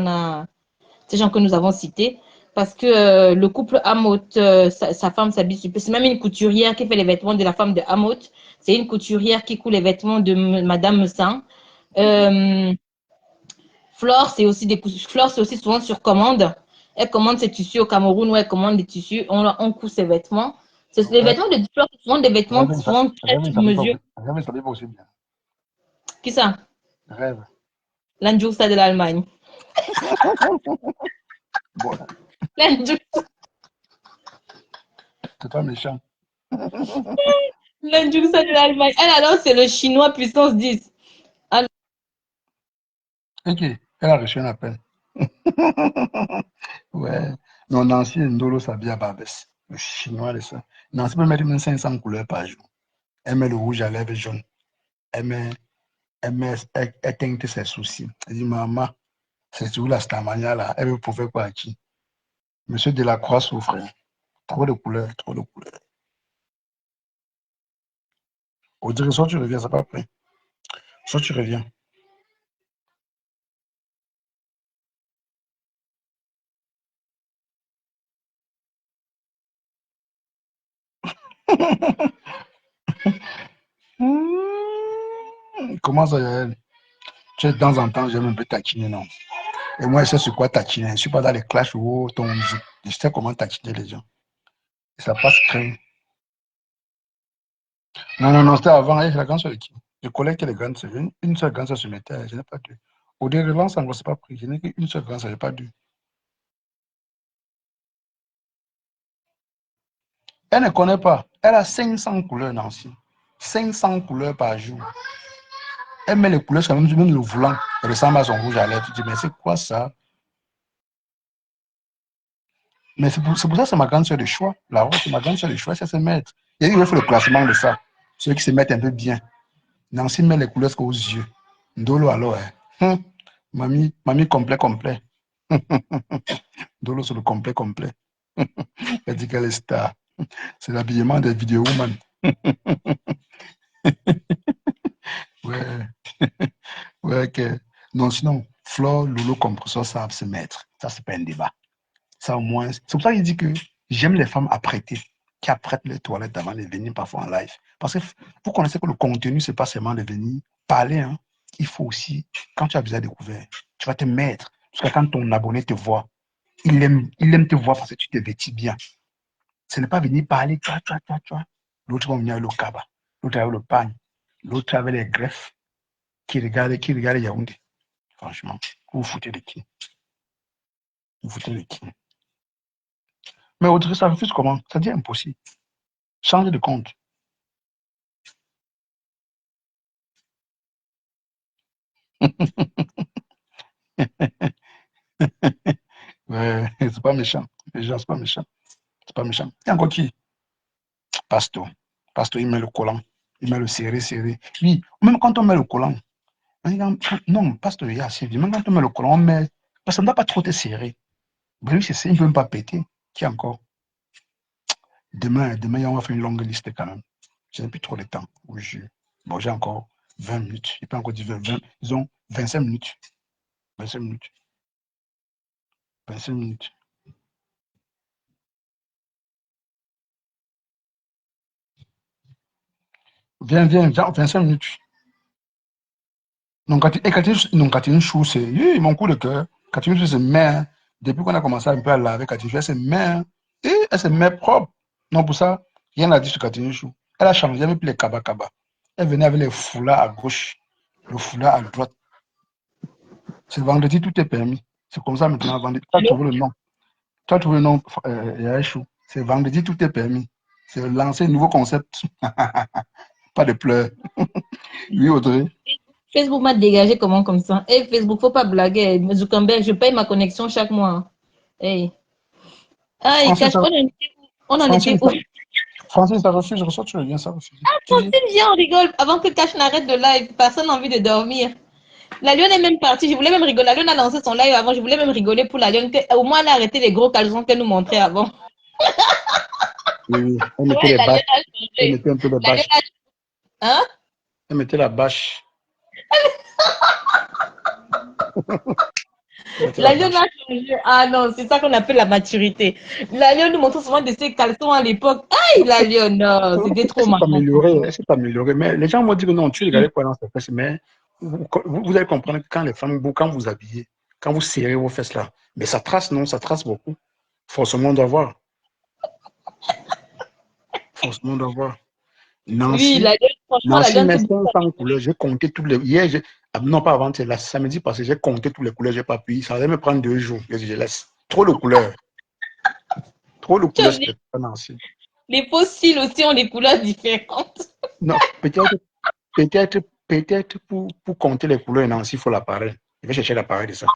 nous avons cités. Parce que le couple Amot, sa femme s'habille super. C'est même une couturière qui fait les vêtements de la femme de Amot. C'est une couturière qui coud les vêtements de Madame Messin. Euh, Flore, c'est aussi souvent sur commande. Elle commande ses tissus au Cameroun, où elle commande des tissus, on coud ses vêtements. Les Rêve, vêtements de Flore, c'est souvent des vêtements souvent très rêve, il sur s'habille pas, mesure. rêve, il s'habille pas aussi bien. Qui ça? Rêve. L'Andjousa de l'Allemagne. Bon, L'Andjousa c'est pas méchant. l'Andjousa de l'Allemagne. Elle, alors, c'est le chinois puissance 10. Alors, Ok, elle a reçu un appel. Ouais. Non, Nancy Ndolo s'habille à Barbès. Le chinois de ça. Nancy peut mettre même 500 couleurs par jour. Elle met le rouge à lèvres jaune. Elle teinte ses soucis. Elle dit, maman, c'est où la stamania là? Elle veut prouver quoi à qui? Monsieur Delacroix souffre. Trop de couleurs, trop de couleurs. Au dire, soit tu reviens, c'est pas prêt. Soit tu reviens. Comment ça, Yael? Tu sais, de temps en temps, j'aime un peu taquiner, non? Et moi, je sais sur quoi taquiner. Je ne suis pas dans les clashs ou ton musique. Je sais comment taquiner les gens. Et ça passe crème. Non, non, non, c'était avant. Et la grande soeur de qui? Je collecte les grandes sœurs. Une seule grande sœur se mettait. Je n'ai pas deux. Au début, relance, ça ne s'est pas pris. Je n'ai qu'une seule grande sœur, je n'ai pas deux. Elle ne connaît pas. Elle a 500 couleurs, Nancy. 500 couleurs par jour. Elle met les couleurs sur même le volant. Elle ressemble à son rouge à lèvres. Tu dis, mais c'est quoi ça? Mais c'est pour ça que c'est ma grande sœur de choix. La robe, c'est ma grande sœur de choix, c'est se mettre. Il faut le classement de ça. Ceux qui se mettent un peu bien. Nancy met les couleurs aux yeux. Ndolo alors, hein. Mamie complet, complet. Ndolo sur le complet, complet. Elle dit qu'elle est star. C'est l'habillement des vidéos, man. Ouais. Ouais, ok. Non, sinon, Flore, Lolo, compresseur, ça va se mettre. Ça, c'est pas un débat. Ça, au moins. C'est pour ça qu'il dit que j'aime les femmes apprêtées, qui apprêtent les toilettes avant de venir parfois en live. Parce que vous connaissez que le contenu, c'est pas seulement de venir parler. Hein. Il faut aussi, quand tu as déjà découvert, tu vas te mettre. Parce que quand ton abonné te voit, il aime te voir parce que tu te vêtis bien. Ce n'est pas venir parler, toi. L'autre va venir avec le cabas, l'autre avec le pagne, l'autre avec les greffes, qui regarde Yaoundé. Franchement, vous vous foutez de qui? Vous vous foutez de qui? Mais Audrey, ça refuse comment? Ça dit impossible. Changer de compte. Ouais, c'est pas méchant. Les gens, c'est pas méchant. C'est pas méchant. Il y a encore qui? Pasto. Pasto, il met le collant. Il met le serré. Oui, même quand on met le collant, on dit, non, Pasto, il y a assez. Même quand on met le collant, on met. Parce que ça ne doit pas trop te serrer. Ben lui, il ne peut même pas péter. Qui encore? Demain, on va faire une longue liste quand même. Je n'ai plus trop de temps. Oui, bon, j'ai encore 20 minutes. Je n'ai pas encore dit 20, disons 25 minutes. 25 minutes. 25 minutes. Viens, 25 minutes. Non, Catherine Chou, c'est mon coup de cœur. Catherine Chou se met, hein. Depuis qu'on a commencé un peu à laver Catherine Chou, elle se met, hein. Et elle se met propre. Non, pour ça, rien n'a dit sur Catherine Chou. Elle a changé, elle met plus les kaba. Elle venait avec les foulards à gauche, le foulard à droite. C'est vendredi, tout est permis. C'est comme ça maintenant, vendredi. Tu as trouvé le nom. Tu as trouvé le nom, Chou. C'est vendredi, tout est permis. C'est lancer un nouveau concept. Pas de pleurs. Oui, Audrey. Facebook m'a dégagé comment comme ça? Hey, Facebook, faut pas blaguer. Zuckerberg, je paye ma connexion chaque mois. Hey. Ah, il Francis, cache. On en était Francis, où? Francis, ça refuse, je reçois, tu reviens, ça refuse. Tu dis, Francine, viens, on rigole. Avant que Cash n'arrête de live, personne n'a envie de dormir. La lionne est même partie. Je voulais même rigoler. La lionne a lancé son live avant. Je voulais même rigoler pour la lionne. Au moins, elle a arrêté les gros caleçons qu'elle nous montrait avant. oui, elle mettait Ouais, les la bâches, lionne a elle changé. mettait un peu les La lionne bâches, a... Hein? elle mettait la bâche, elle mettait la La lionne bâche. a changé. Ah non, c'est ça qu'on appelle la maturité. La lionne nous montrait souvent de ses caleçons à l'époque. Aïe, la lionne, non, c'était Elle trop s'est marrant. améliorée, mais les gens m'ont dit que non, tu regardais quoi dans ses fesses, mais vous allez comprendre que quand les femmes, quand vous habillez, quand vous serrez vos fesses là, mais ça trace, non, ça trace beaucoup. Forcément, on doit voir. Forcément, on doit voir. Oui, Nancy, la lionne, franchement, la Nancy lionne met s'est beaucoup 500 couleurs. améliorée. J'ai compté toutes les. Hier, non, pas avant, c'est la samedi passé, j'ai compté toutes les couleurs, j'ai pas pu. Ça allait me prendre 2 jours. Je laisse. Trop de couleurs. Trop de Tu couleurs, as vu, c'était pas Nancy. les fossiles aussi ont des couleurs différentes. Non, peut-être pour compter les couleurs, Nancy, il faut l'appareil. Je vais chercher l'appareil de ça.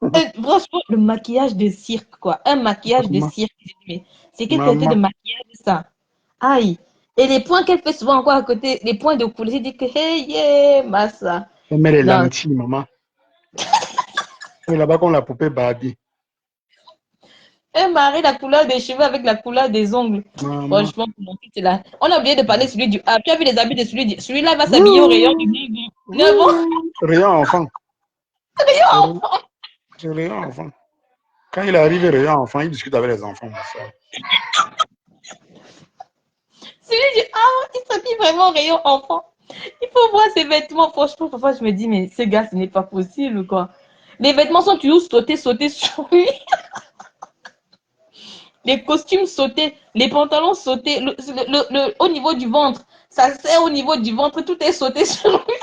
Franchement, le maquillage de cirque, quoi. Un maquillage de Maman, cirque. Mais c'est quelle qualité de maman, maquillage, ça? Aïe. Et les points qu'elle fait souvent encore à côté, les points de couleur, j'ai dit que, hey, yeah, massa. elle met les Non, lentilles, maman. C'est là-bas qu'on la poupée Barbie. elle marie la couleur des cheveux avec la couleur des ongles. Maman. Franchement, mon fils est là. On a oublié de parler de celui du... Ah, tu as vu les habits de celui du... Celui-là va s'habiller au rayon du Ouh, 9 ans. ouh. Rayon enfant. Rayon. C'est rayon enfant. Quand il arrive rayon enfant, il discute avec les enfants. Ça. lui dit, ah, il s'habille vraiment rayon enfant. Il faut voir ses vêtements. Franchement, parfois, je me dis, mais ce gars, ce n'est pas possible, quoi. Les vêtements sont toujours sautés sur lui. Les costumes sautés, les pantalons sautés, au niveau du ventre. Ça sert au niveau du ventre, tout est sauté sur lui.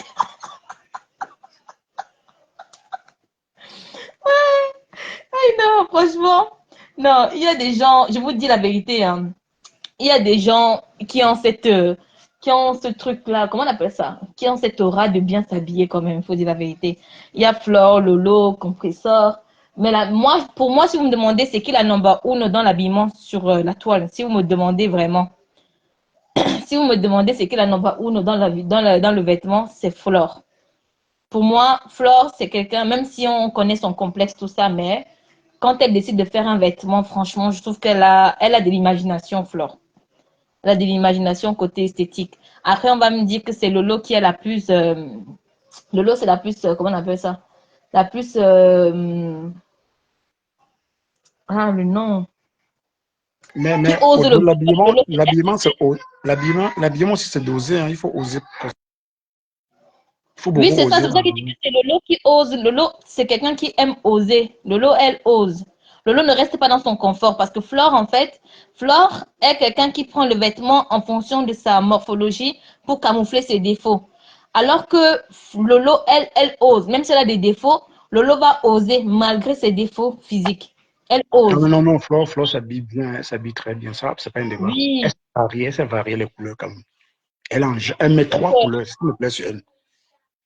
Ay, non, franchement. Non, il y a des gens, je vous dis la vérité, hein, il y a des gens qui ont ce truc-là, comment on appelle ça? Qui ont cette aura de bien s'habiller quand même, il faut dire la vérité. Il y a Flore, Lolo, Compressor. Mais là, moi, pour moi, si vous me demandez, c'est qui la number one dans l'habillement sur la toile? Si vous me demandez vraiment, si vous me demandez c'est qui la number one dans le vêtement, c'est Flore. Pour moi, Flore, c'est quelqu'un, même si on connaît son complexe, tout ça, mais quand elle décide de faire un vêtement, franchement, je trouve elle a de l'imagination, Flore. Elle a de l'imagination côté esthétique. Après, on va me dire que c'est Lolo qui est la plus. Lolo, c'est la plus. Comment on appelle ça? La plus. Ah, le nom. Qui Mais ose le. l'habillement aussi, c'est dosé. Hein. Il faut oser. Il faut Oui, beaucoup c'est ça. oser. C'est pour ça que je dis que c'est Lolo qui ose. Lolo, c'est quelqu'un qui aime oser. Lolo, elle ose. Lolo ne reste pas dans son confort parce que Flore, en fait, Flore est quelqu'un qui prend le vêtement en fonction de sa morphologie pour camoufler ses défauts. Alors que Lolo, elle ose. Même si elle a des défauts, Lolo va oser malgré ses défauts physiques. Elle ose. Non, Flore s'habille bien, elle s'habille très bien. Ça, c'est pas un débat. Oui. Elle sait varier les couleurs quand même. Elle met 3 couleurs, s'il me plaît, sur elle.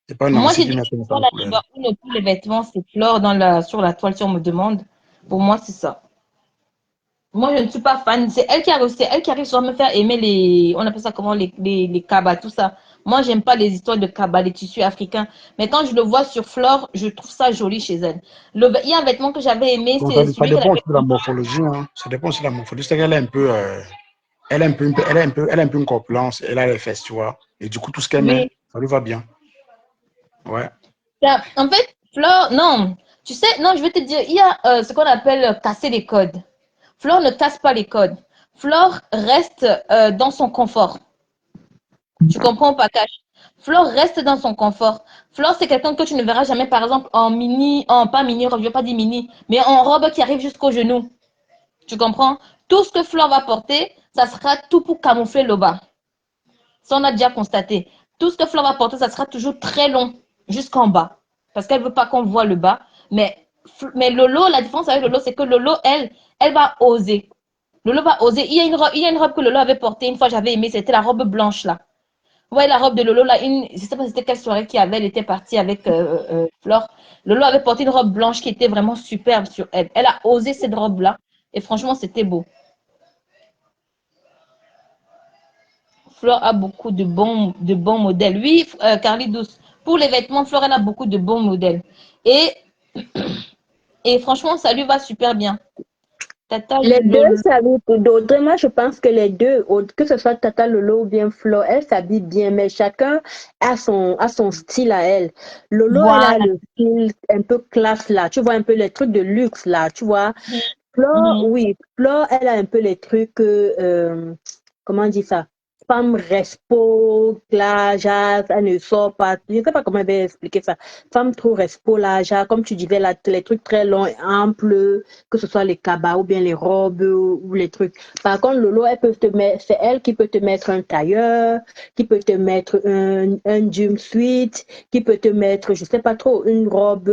C'est pas Moi, Nancy j'ai qui dit met que une pour seule la couleur. number one pour les vêtements, c'est Flore sur la toile, si on me demande. Pour moi, c'est ça. Moi, je ne suis pas fan. C'est elle qui arrive souvent à me faire aimer on appelle ça comment, les cabas, tout ça. Moi, j'aime pas les histoires de cabas, les tissus africains. Mais quand je le vois sur Flore, je trouve ça joli chez elle. Il y a un vêtement que j'avais aimé, Bon, c'est ça celui qu'elle dépend aussi avait. de la morphologie. Hein. Ça dépend aussi de la morphologie. C'est qu'elle est un peu, elle a un peu une corpulence. Elle a les fesses, tu vois. Et du coup, tout ce qu'elle met, Oui. ça lui va bien. Ouais. En fait, Flore, non. Tu sais, non, je vais te dire, il y a ce qu'on appelle casser les codes. Flore ne casse pas les codes. Flore reste dans son confort. Tu comprends pas, Cash? Flore reste dans son confort. Flore, c'est quelqu'un que tu ne verras jamais, par exemple, pas mini robe, je ne vais pas dire mini, mais en robe qui arrive jusqu'au genou. Tu comprends? Tout ce que Flore va porter, ça sera tout pour camoufler le bas. Ça, on a déjà constaté. Tout ce que Flore va porter, ça sera toujours très long jusqu'en bas. Parce qu'elle ne veut pas qu'on voit le bas. Mais Lolo, la différence avec Lolo, c'est que Lolo, elle va oser. Lolo va oser. Il y a une robe que Lolo avait portée une fois, j'avais aimé, c'était la robe blanche là. Ouais, la robe de Lolo, là, je ne sais pas c'était quelle soirée qu'il y avait, elle était partie avec Flore. Lolo avait porté une robe blanche qui était vraiment superbe sur elle. Elle a osé cette robe-là et franchement, c'était beau. Flore a beaucoup de bons modèles. Oui, Carly Douce, pour les vêtements, Flore, elle a beaucoup de bons modèles. Et, et franchement, ça lui va super bien. Tata Les deux Lolo. s'habillent pour d'autres. Moi, je pense que les deux, que ce soit Tata Lolo ou bien Flo, elles s'habillent bien, mais chacun a son style à elle. Lolo, elle a Voilà. le style un peu classe là. Tu vois, un peu les trucs de luxe là, tu vois. Flo, Mhm. oui, Flo, elle a un peu les trucs, comment on dit ça? Femme respo, là, jazz, elle ne sort pas. Je ne sais pas comment elle va expliquer ça. Femme trop respo, là, jazz, comme tu disais, là, les trucs très longs et amples, que ce soit les cabas ou bien les robes ou les trucs. Par contre, Lolo, c'est elle qui peut te mettre un tailleur, qui peut te mettre un jumpsuit, qui peut te mettre, je sais pas trop, une robe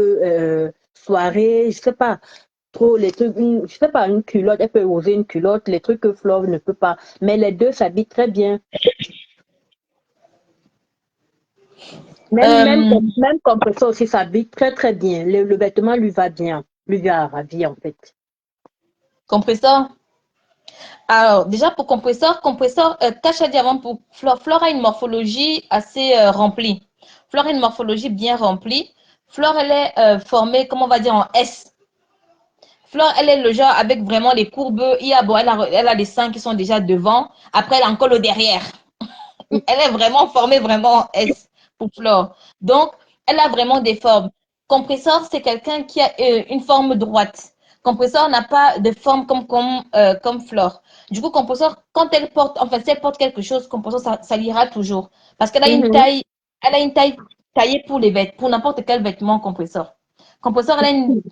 soirée, je sais pas trop les trucs, je sais pas, une culotte, elle peut oser une culotte, les trucs que Flore ne peut pas. Mais les deux s'habillent très bien. Euh, Même Compressor aussi s'habille très très bien. Le vêtement lui va bien, lui va ravir en fait. compresseur. Alors, déjà pour compresseur, Cash a dit avant pour Flore. Flore a une morphologie assez remplie. Flore a une morphologie bien remplie. Flore, elle est formée, comment on va dire, en S. Flore, elle est le genre avec vraiment les courbes. Elle a les seins qui sont déjà devant. Après, elle a encore le derrière. Elle est vraiment formée vraiment en S pour Flore. Donc, elle a vraiment des formes. Compresseur, c'est quelqu'un qui a une forme droite. Compresseur n'a pas de forme comme Flore. Du coup, Compresseur, quand elle porte, enfin, si elle porte quelque chose, Compresseur, ça l'ira toujours. Parce qu'elle a une Mhm. taille, elle a une taille taillée pour les vêtements, pour n'importe quel vêtement Compresseur. Compresseur, elle a une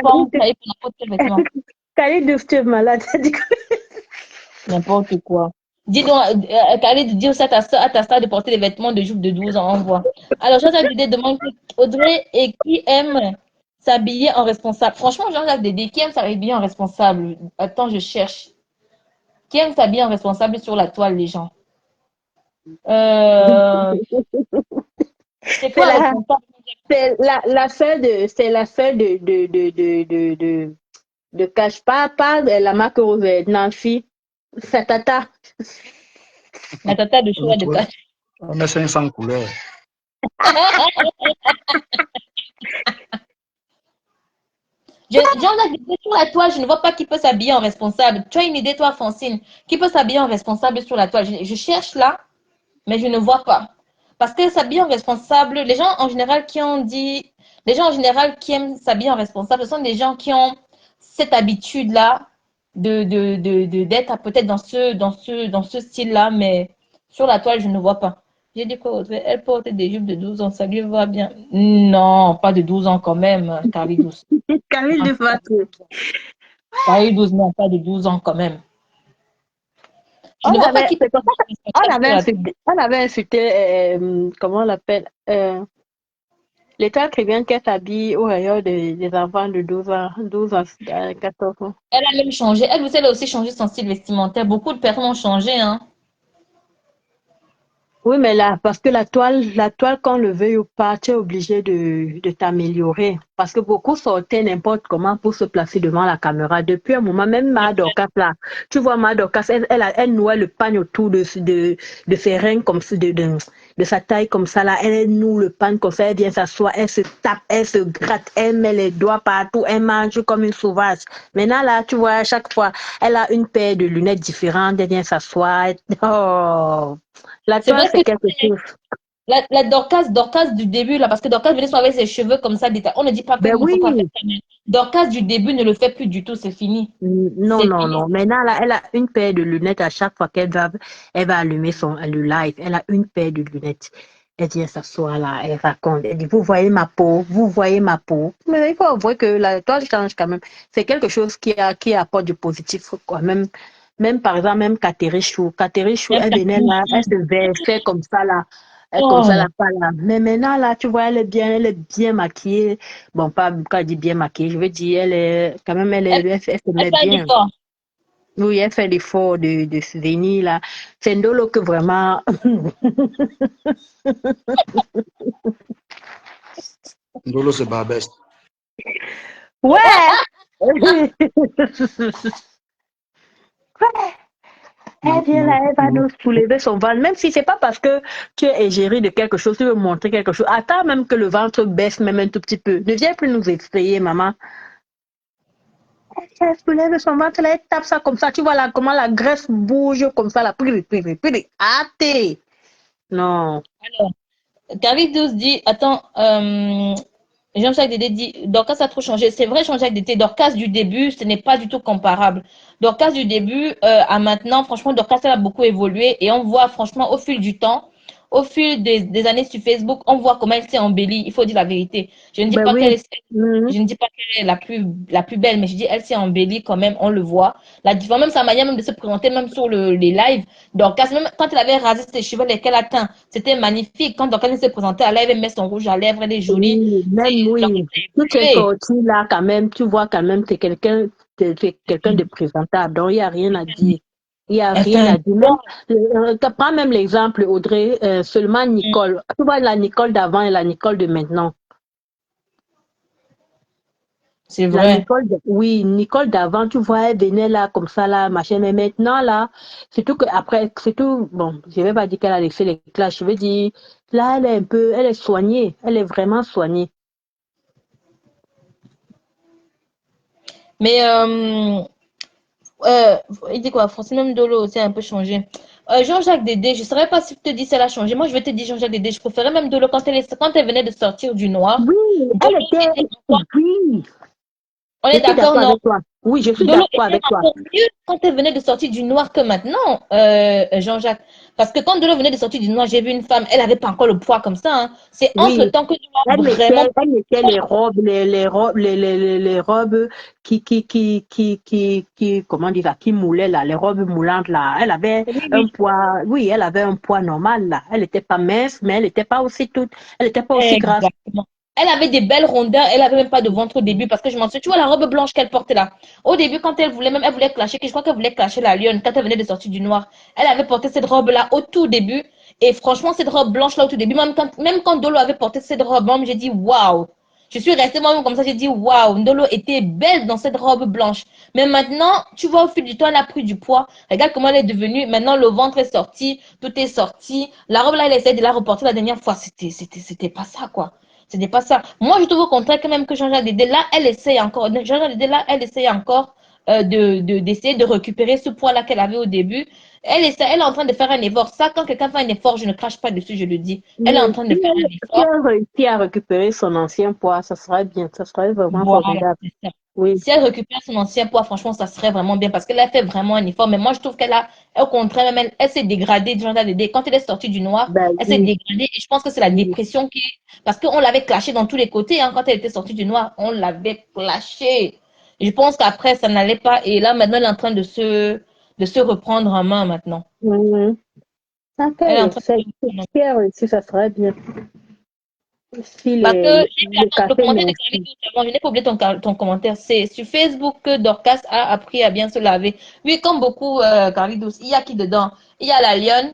forme taillée pour n'importe quel vêtement. Khalid, tu es malade. N'importe quoi. Dis donc, Khalid, dire ça à ta sœur de porter des vêtements de jupe de 12 ans, on voit. Alors, Jean-Jacques Dédé demande Audrey et qui aime s'habiller en responsable. Franchement, Jean-Jacques Dédé, qui aime s'habiller en responsable? Attends, je cherche. Qui aime s'habiller en responsable sur la toile, les gens? C'est C'est quoi la, responsable? l'affaire de cache pas la marque rose, Nancy, c'est Tata. La tata de choix de Ouais. cash. On met 500 couleurs. Jean-Jacques Dédé, sur la toile, je ne vois pas qui peut s'habiller en responsable. Tu as une idée, toi, Francine? Qui peut s'habiller en responsable sur la toile? Je cherche là, mais je ne vois pas. Parce que s'habiller en responsable, les gens en général les gens en général qui aiment s'habiller en responsable, ce sont des gens qui ont cette habitude-là d'être peut-être dans ce style-là, mais sur la toile, je ne vois pas. J'ai dit quoi, Audrey? Elle porte des jupes de 12 ans, ça lui va bien. Non, pas de 12 ans quand même, Carly 12. Camille Non, de Fatou. Carly 12, non, pas de 12 ans quand même. Je On ne vois pas avait, qui peut c'est pour ça être qu'on responsable sur la toile. avait insulté, comment on l'appelle, l'état chrétien qui s'habille au rayon des enfants de 12 ans, 14 ans. Elle a même changé. Elle aussi, elle a aussi changé son style vestimentaire. Beaucoup de personnes ont changé, hein. Oui, mais là, parce que la toile, qu'on le veuille ou pas, tu es obligé de t'améliorer. Parce que beaucoup sortaient n'importe comment pour se placer devant la caméra. Depuis un moment, même Madorkas, là, tu vois Madorkas, elle nouait le pagne autour de ses reins comme ça, de sa taille comme ça, là. Elle noue le pagne comme ça, elle vient s'asseoir, elle se tape, elle se gratte, elle met les doigts partout, elle mange comme une sauvage. Maintenant, là, tu vois, à chaque fois, elle a une paire de lunettes différentes, elle vient s'asseoir. Oh! La C'est toile, vrai que c'est quelque chose. la Dorcas du début, là, parce que Dorcas venait souvent avec ses cheveux comme ça. On ne dit pas Ben qu'il ne faut pas faire oui. ça, mais Dorcas du début ne le fait plus du tout. C'est fini. Non, C'est non, fini. non. Maintenant, là, elle a une paire de lunettes à chaque fois elle va allumer le live. Elle a une paire de lunettes. Elle vient s'asseoir là, elle raconte. Elle dit, vous voyez ma peau, vous voyez ma peau. Mais il faut avouer que la toile change quand même. C'est quelque chose qui apporte du positif, quoi. Même par exemple, même Catherine Chou, Même elle venait Catherine là, elle Chou. se versait comme ça là. Comme ça, Oh, là, pas là. Mais maintenant, là, tu vois, elle est bien maquillée. Bon, pas quand je dis bien maquillée, je veux dire, elle est, quand même, elle, elle se elle met fait un bien. effort. Oui, elle fait l'effort de se venir, là. C'est Ndolo que vraiment, Ndolo se barbeste. ouais! Elle vient là, elle va nous soulever son ventre, même si c'est pas parce que tu es égérie de quelque chose, tu veux montrer quelque chose. Attends même que le ventre baisse même un tout petit peu. Ne viens plus nous effrayer, maman. Elle soulève son ventre, là, elle tape ça comme ça. Tu vois là, comment la graisse bouge comme ça, là. Hâté. Non. Alors, Carly 12 dit, attends, Jean-Jacques Dédé dit, Dorcas a trop changé. C'est vrai, Jean-Jacques Dédé, Dorcas du début, ce n'est pas du tout comparable. Dorcas du début à maintenant, franchement, Dorcas, elle a beaucoup évolué et on voit, franchement, au fil du temps, au fil des années sur Facebook, on voit comment elle s'est embellie. Il faut dire la vérité. Je ne dis Ben pas oui. qu'elle est, Mhm. je ne dis pas qu'elle est la plus belle, mais je dis elle s'est embellie quand même, on le voit. La différence, même sa manière même de se présenter, même sur les lives. Dorcas, même quand elle avait rasé ses cheveux, lesquels a teint, c'était magnifique. Quand Dorcas se présentait à live, elle met son rouge à lèvres, elle est jolie. Oui, même Dorcas oui. a Toutes ces évolué. sorties là, quand même, tu vois quand même, c'est quelqu'un de présentable. Donc, il n'y a rien à dire. Il n'y a Elle fait rien un à dire. Même, tu prends même l'exemple, Audrey, seulement Nicole. Tu vois la Nicole d'avant et la Nicole de maintenant. c'est La vrai. Nicole, oui, Nicole d'avant, tu vois, elle venait là, comme ça, là, machin. Mais maintenant, là, surtout que après, c'est tout, bon, je vais pas dire qu'elle a laissé les classes, je veux dire, là, elle est soignée. Elle est vraiment soignée. Mais il dit quoi? Francine même Dolo aussi a un peu changé. Jean-Jacques Dédé, je ne saurais pas si tu te dis si elle a changé. Moi, je vais te dire Jean-Jacques Dédé. Je préférais même Dolo quand elle venait de sortir du noir. Oui, Dolo elle était, était encore, oui. On Je est suis d'accord, d'accord non? avec toi. Oui, je suis Dolo d'accord était avec toi. encore mieux quand elle venait de sortir du noir que maintenant, Jean-Jacques. Parce que quand Dolo venait de sortir du noir, j'ai vu une femme, elle n'avait pas encore le poids comme ça, hein. C'est Oui, entre-temps que Dolo a vraiment... elle mettait les robes, les robes comment dire ça, qui moulaient là, les robes moulantes là. Elle avait Oui, un oui. poids, oui, elle avait un poids normal là. Elle n'était pas mince, mais elle n'était pas aussi elle n'était pas aussi grasse. Exactement. Elle avait des belles rondeurs, elle avait même pas de ventre au début parce que je m'en souviens, tu vois la robe blanche qu'elle portait là. Au début, quand elle voulait même, elle voulait clasher, je crois qu'elle voulait clasher la lionne quand elle venait de sortir du noir. Elle avait porté cette robe là au tout début et franchement, cette robe blanche là au tout début, même quand Dolo avait porté cette robe, moi, j'ai dit waouh. Je suis restée moi-même comme ça, j'ai dit waouh, Ndolo était belle dans cette robe blanche. Mais maintenant, tu vois, au fil du temps, elle a pris du poids. Regarde comment elle est devenue. Maintenant, le ventre est sorti, tout est sorti. La robe là, elle essaie de la reporter la dernière fois. C'était pas ça, quoi. C'était pas ça. Moi, je trouve au contraire quand même que Jean-Jacques Dédé, là, elle essaye encore. Jean-Jacques Dédé, là, elle essaye encore d'essayer de récupérer ce poids-là qu'elle avait au début. Elle est en train de faire un effort. Ça, quand quelqu'un fait un effort, je ne crache pas dessus, je le dis. Elle est en Mais train de faire un si effort. elle réussit à récupérer son ancien poids, ça serait bien, ça serait vraiment Voilà, formidable. c'est ça. Oui, Si elle récupère son ancien poids, franchement, ça serait vraiment bien parce qu'elle a fait vraiment un effort. Mais moi, je trouve qu'elle a, au contraire, même elle s'est dégradée, Jean-Jacques Dédé. Quand elle est sortie du noir, ben elle s'est oui, dégradée. Et je pense que c'est la oui. dépression qui. Parce qu'on l'avait clashée dans tous les côtés, hein, quand elle était sortie du noir. On l'avait clashée. Et je pense qu'après, ça n'allait pas. Et là, maintenant, elle est en train de se reprendre en main maintenant. Mhm. Ça Elle est en fait, train de si se reprendre en main. elle réussit, ça serait bien. Si Parce que j'ai vu le le café commentaire de merci. Carlito, je n'ai pas oublié ton commentaire. C'est sur Facebook que Dorcas a appris à bien se laver. Oui, comme beaucoup, Carlitos, il y a qui dedans? Il y a la lionne,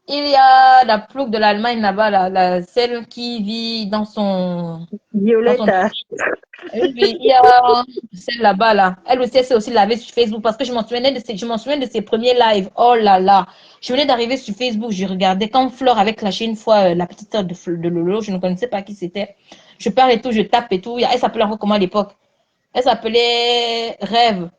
il y a la plouc de l'Allemagne là-bas, celle qui vit dans Violette, son oui, oui, il y a celle là-bas, là. Elle aussi, elle s'est aussi lavée sur Facebook parce que je m'en souviens de ses premiers lives. Oh là là. Je venais d'arriver sur Facebook, je regardais quand Flore avait clashé une fois la petite sœur de Lolo, je ne connaissais pas qui c'était. Je parle et tout, je tape et tout. Elle s'appelait encore comment à l'époque? Elle s'appelait Rêve.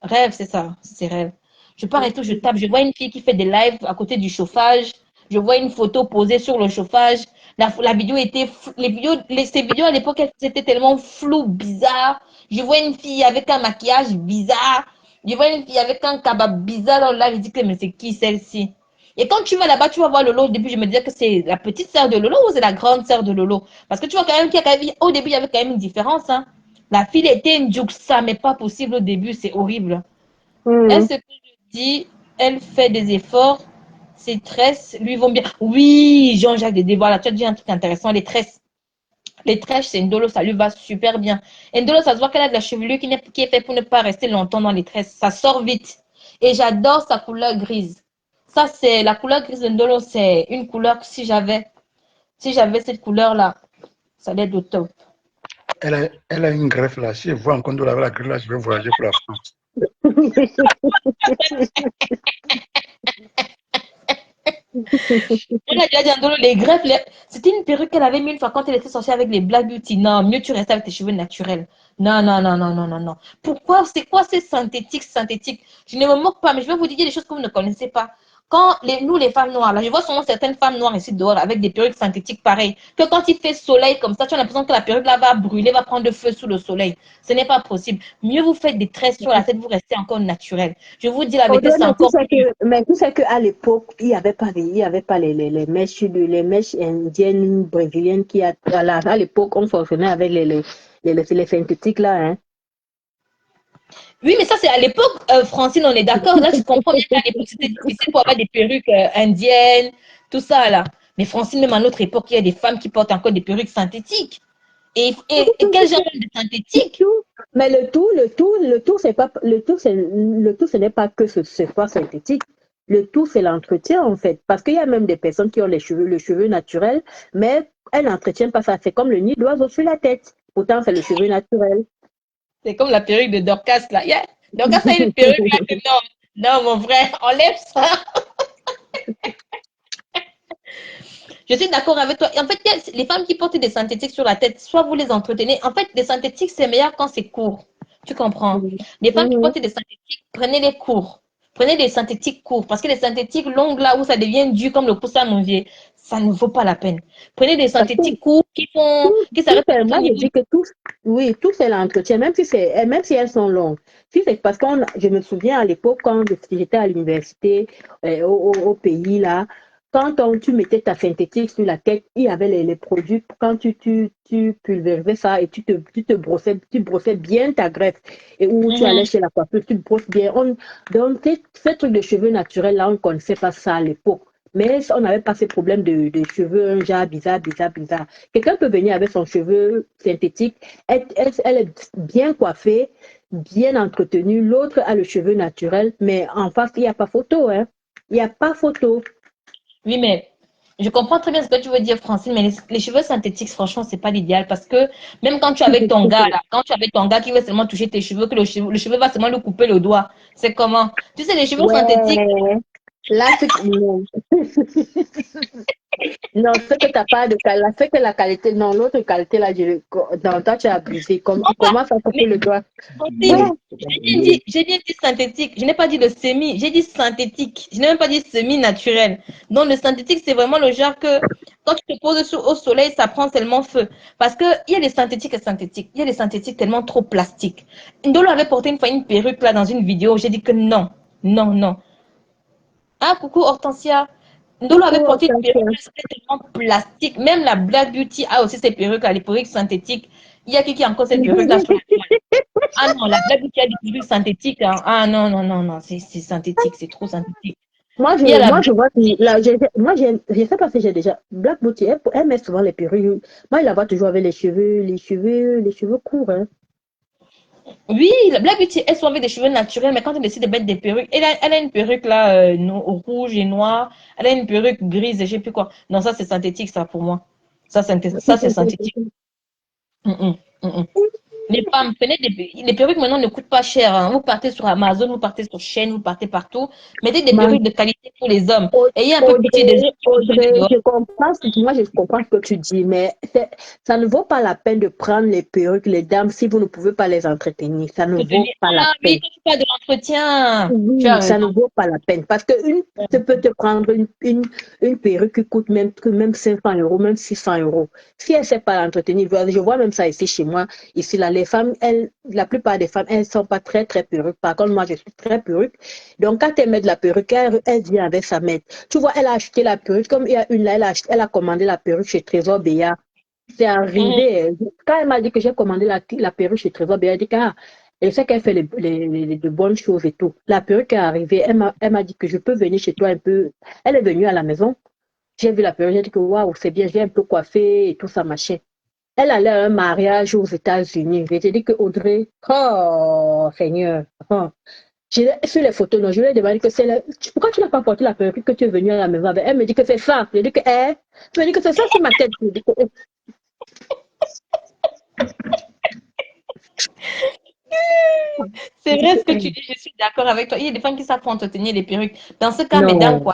Rêve, c'est ça, c'est Rêve. Je pars et tout, je tape, je vois une fille qui fait des lives à côté du chauffage. Je vois une photo posée sur le chauffage. La vidéo était, ces vidéos à l'époque, c'était tellement flou, bizarre. Je vois une fille avec un maquillage bizarre. Je vois une fille avec un cabab bizarre dans le live. Je dis que, mais c'est qui celle-ci? Et quand tu vas là-bas, tu vas voir Lolo. Au début, je me disais que c'est la petite sœur de Lolo ou c'est la grande sœur de Lolo. Parce que tu vois quand même au début, il y avait quand même une différence, hein. La fille était une ça, mais pas possible au début, c'est horrible. mhm. Est-ce que je dis, elle fait des efforts, ses tresses lui vont bien. Oui, Jean-Jacques Dédé, voilà, tu as dit un truc intéressant, les tresses. Les tresses, c'est Ndolo, ça lui va super bien. Ndolo, ça se voit qu'elle a de la chevelure qui est faite pour ne pas rester longtemps dans les tresses. Ça sort vite. Et j'adore sa couleur grise. Ça, c'est la couleur grise de Ndolo, c'est une couleur que si j'avais cette couleur-là, ça allait être au top. Elle a une greffe là. Si je vois encore de la greffe là, je vais voyager pour la France. On a déjà dit Ndolo, les greffes, c'était une perruque qu'elle avait mis une fois quand elle était sortie avec les Black Beauty. Non, mieux tu restes avec tes cheveux naturels. Non, non, non, non, non, non, non. Pourquoi? C'est quoi ces synthétiques, synthétiques? Je ne me moque pas, mais je vais vous dire des choses que vous ne connaissez pas. Quand nous, les femmes noires, là, je vois souvent certaines femmes noires ici dehors avec des perruques synthétiques pareilles, que quand il fait soleil comme ça, tu as l'impression que la perruque là va brûler, va prendre feu sous le soleil. Ce n'est pas possible. Mieux vous faites des tresses sur la tête, vous restez encore naturel. Je vous dis la vérité, Audrey, c'est encore mieux. mais tu sais qu'à l'époque, il y avait pas les mèches indiennes, brésiliennes à l'époque, on fonctionnait avec les synthétiques là, hein. Oui, mais ça, c'est à l'époque, Francine, on est d'accord. Là, je comprends bien qu'à l'époque, c'était difficile pour avoir des perruques indiennes, tout ça, là. Mais Francine, même à notre époque, il y a des femmes qui portent encore des perruques synthétiques. Et quel genre de Le synthétique? tout, mais c'est pas, le tout, ce n'est pas que ce soit synthétique. Le tout, c'est l'entretien, en fait. Parce qu'il y a même des personnes qui ont le cheveu naturel, mais elles n'entretiennent pas ça. C'est comme le nid d'oiseau sur la tête. Pourtant, c'est le cheveu naturel. C'est comme la perruque de Dorcas, là. Yeah. Dorcas a une perruque, là, que non. Non, mon frère, enlève ça. Je suis d'accord avec toi. Et en fait, les femmes qui portent des synthétiques sur la tête, soit vous les entretenez. En fait, les synthétiques, c'est meilleur quand c'est court. Tu comprends? Les femmes qui Mhm. portent des synthétiques, prenez-les courts. Prenez des synthétiques courts. Parce que les synthétiques longues, là où ça devient dur comme le coussin à mon vieux, Ça ne vaut pas la peine. Prenez des Parce que synthétiques courts qui s'arrêtent à moi, tout je niveau. dis que oui, tout c'est l'entretien, même si elles sont longues. Si c'est parce je me souviens à l'époque, quand j'étais à l'université, au pays, là, tu mettais ta synthétique sur la tête, il y avait les produits, quand tu pulvérisais ça et tu brossais bien ta greffe, et où tu allais chez la coiffeuse, tu brosses bien. Donc, ces trucs de cheveux naturels, là, on ne connaissait pas ça à l'époque. Mais on n'avait pas ces problèmes de cheveux, un genre bizarre. Quelqu'un peut venir avec son cheveu synthétique, elle est bien coiffée, bien entretenue. L'autre a le cheveu naturel, mais en face, il n'y a pas photo. Hein. Il n'y a pas photo. Oui, mais je comprends très bien ce que tu veux dire, Francine, mais les cheveux synthétiques, franchement, c'est pas l'idéal parce que même quand tu es avec ton gars, là, quand tu es avec ton gars qui veut seulement toucher tes cheveux, que le cheveu va seulement lui couper le doigt, c'est comment? Tu sais, les cheveux synthétiques, Ouais, là, non. Non, ce que t'as pas de qualité, ce que la qualité, non, l'autre qualité, là, non, toi, tu as abusé. Comment ça couper le doigt? Francine, j'ai bien dit synthétique, je n'ai pas dit le semi, j'ai dit synthétique, je n'ai même pas dit semi-naturel. Donc, le synthétique, c'est vraiment le genre que quand tu te poses au soleil, ça prend tellement feu. Parce qu'il y a des synthétiques et synthétiques. Il y a des synthétiques tellement trop plastiques. Ndolo avait porté une fois une perruque là dans une vidéo, j'ai dit que non, non, non. Ah, coucou Hortensia. Ndolo avait Coucou, porté une perruque, attention. c'était tellement plastique. Même la Black Beauty a aussi ses perruques, les perruques synthétiques. Il y a qui a encore ces perruques là sur la toile. Ah non, la Black Beauty a des perruques synthétiques. Hein. Ah non, non, non, non, c'est synthétique, c'est trop synthétique. Il y a la Moi, je Black vois, Beauty. là, je sais pas si j'ai déjà, Black Beauty, elle met souvent les perruques. Moi, je la vois toujours avec les cheveux courts, hein. Oui, la Black Beauty, elle soit avec des cheveux naturels, mais quand elle décide de mettre des perruques, elle a une perruque là, rouge et noire. Elle a une perruque grise et je sais plus quoi. Non, ça c'est synthétique, ça pour moi. Ça c'est synthétique. Mm, mm, mm, mm. Les femmes, prenez les perruques maintenant ne coûtent pas cher. Hein. Vous partez sur Amazon, vous partez sur Shein, vous partez partout. Mettez des Ma- perruques de qualité pour les hommes. Au- Ayez un peu pitié des gens qui vont traîner dehors. moi je comprends ce que tu dis, mais ça ne vaut pas la peine de prendre les perruques, les dames, si vous ne pouvez pas les entretenir. Ça ne vaut pas la Ah oui, peine. tu fais pas de l'entretien. Tu as Oui, ça raison. ne vaut pas la peine parce que tu peux te prendre une perruque qui coûte même 500 euros, même 600 euros. Si elle ne sait pas l'entretenir, je vois même ça ici chez moi. Ici, là, les femmes, la plupart des femmes, elles ne sont pas très, très perruques. Par contre, moi, je suis très perruque. Donc, quand elle met de la perruque, elle vient avec sa mètre. Tu vois, elle a acheté la perruque, comme il y a une là, elle a commandé la perruque chez Trésor Béat. C'est Mhm. arrivé. Quand elle m'a dit que j'ai commandé la perruque chez Trésor Béat, elle dit que elle sait qu'elle fait de bonnes choses et tout. La perruque est arrivée, elle m'a dit que je peux venir chez toi un peu. Elle est venue à la maison. J'ai vu la perruque, j'ai dit que waouh, c'est bien, j'ai un peu coiffé et tout ça, machin. Elle allait à un mariage aux États-Unis. Je t'ai dit que Audrey, oh Seigneur, oh. Sur les photos, non, je lui ai demandé que pourquoi tu n'as pas porté la perruque que tu es venue à la maison avec? Elle me dit que c'est ça. Je dis que, je me dis que c'est ça sur ma tête. Je dis que, C'est vrai ce que tu dis, je suis d'accord avec toi. Il y a des femmes qui savent entretenir les perruques. Dans ce cas, mesdames, non. quoi.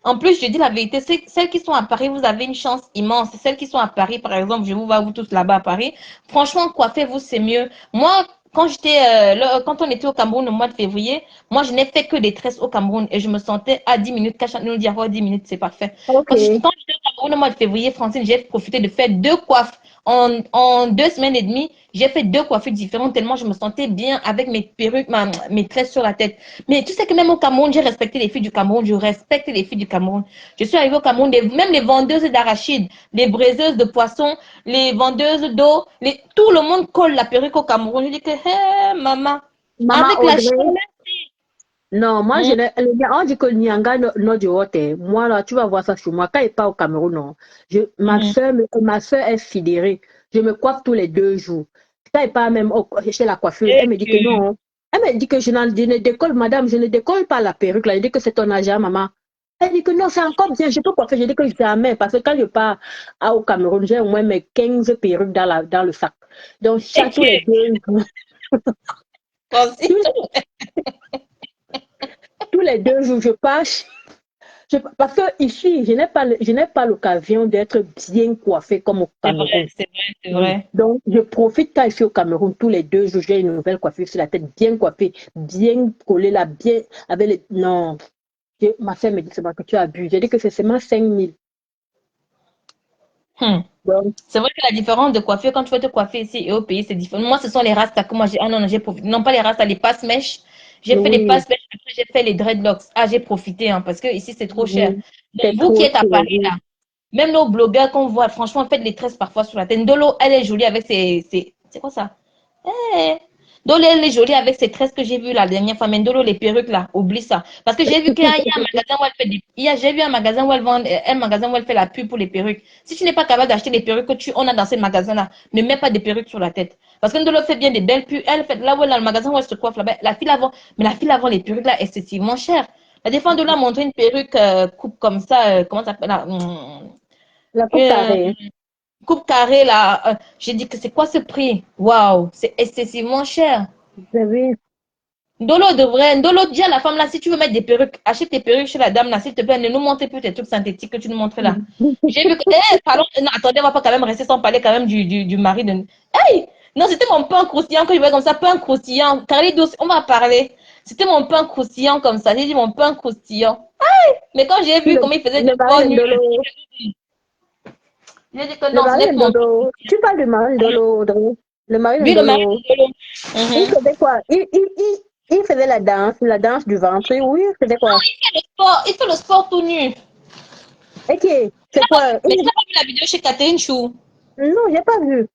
En plus, je dis la vérité, celles qui sont à Paris, vous avez une chance immense. Celles qui sont à Paris, par exemple, je vous vois vous tous là-bas à Paris. Franchement, coiffez-vous, c'est mieux. Moi, quand on était au Cameroun au mois de février, moi, je n'ai fait que des tresses au Cameroun et je me sentais à 10 minutes. Quand nous dire 10 minutes, c'est parfait. Ok. Quand j'étais au Cameroun au mois de février, Francine, j'ai profité de faire deux coiffes. En 2 semaines et demie, j'ai fait deux coiffures différentes tellement je me sentais bien avec mes perruques, mes tresses sur la tête. Mais tu sais que même au Cameroun, j'ai respecté les filles du Cameroun, je respecte les filles du Cameroun. Je suis arrivée au Cameroun, même les vendeuses d'arachides, les braiseuses de poissons, les vendeuses d'eau, tout le monde colle la perruque au Cameroun. Je dis que, hé, maman, Maman avec la Audrey. chaleur. Non, moi, Hmm, on dit que Nyanga no du Hote. Moi, là, tu vas voir ça sur moi. Quand il part au Cameroun, non. hmm. Ma soeur est sidérée. Je me coiffe tous les 2 jours. Quand il part même chez la coiffeuse, Et elle me dit que que, non. Elle me dit que je ne décolle, madame, je ne décolle pas la perruque, là. Elle dit que c'est ton agent, maman. Elle dit que non, c'est encore bien, je peux coiffer. Je dis que jamais, parce que quand je pars au Cameroun, j'ai au moins mes 15 perruques dans le sac. Donc, et tous les que, 2 jours, Francine, tous, tous les 2 jours, je passe. Parce que ici, je n'ai pas l'occasion d'être bien coiffée comme au c'est vrai, Cameroun. c'est vrai, c'est Oui. vrai. Donc, je profite quand je suis au Cameroun, tous les 2 jours, j'ai une nouvelle coiffure sur la tête, bien coiffée, bien collée là, bien avec les. Non, ma soeur me dit c'est moi que tu as bu. J'ai dit que c'est seulement 5 000. Donc, C'est vrai que la différence de coiffure, quand tu vas te coiffer ici et au pays, c'est différent. Moi, ce sont les rastas que moi j'ai. Ah non, non, j'ai profité. Non, pas les rastas, les passe-mèches. J'ai fait les oui, passe-mèches, après j'ai fait les dreadlocks. Ah, j'ai profité, hein, parce que ici, c'est trop cher. oui, Donc, c'est vous qui trop êtes à cher, Paris, là, oui. même nos blogueurs qu'on voit, franchement, faites les tresses parfois sur la tête. Ndolo, elle est jolie avec c'est quoi ça? Eh, Ndolo, elle est jolie avec ses tresses que j'ai vues la dernière fois. Mais Ndolo, les perruques là, oublie ça. Parce que j'ai vu qu'il y a un magasin où elle fait j'ai vu un magasin où elle vend, un magasin où elle fait la pub pour les perruques. Si tu n'es pas capable d'acheter les perruques que on a dans ce magasin-là, ne mets pas des perruques sur la tête. Parce que Ndolo fait bien des belles pubs. Elle fait là où elle a le magasin où elle se coiffe là-bas. La fille là mais la fille là vend les perruques là excessivement chères. La défense de a montré une perruque coupe comme ça, comment ça s'appelle là? La coupe Euh, carrée. coupe carrée là. J'ai dit que c'est quoi ce prix? Waouh, c'est excessivement cher. Vous savez, Ndolo dit à la femme là, si tu veux mettre des perruques, achète tes perruques chez la dame là, s'il te plaît, ne nous montre plus tes trucs synthétiques que tu nous montres là. J'ai vu que, pardon, non, attendez, on va pas quand même rester sans parler quand même du mari de. Hey! Non, c'était mon pain croustillant que je voyais comme ça, pain croustillant. Carlitos, on va parler. C'était mon pain croustillant comme ça. J'ai dit mon pain croustillant. Mais quand j'ai vu comment il faisait du le mari sport de nu, Ndolo, j'ai dit que le non, ce mari n'est de pas mon pain Ndolo, tu croustillant. parles du mari de Ndolo, Audrey. Le mari de Lui, le mari Ndolo, de Ndolo. il Mhm. faisait quoi? Il faisait la danse du ventre, oui, il faisait quoi? Il fait le sport tout nu. Ok, c'est quoi? Mais tu n'as pas vu la vidéo chez Catherine Chou? Non, j'ai pas vu.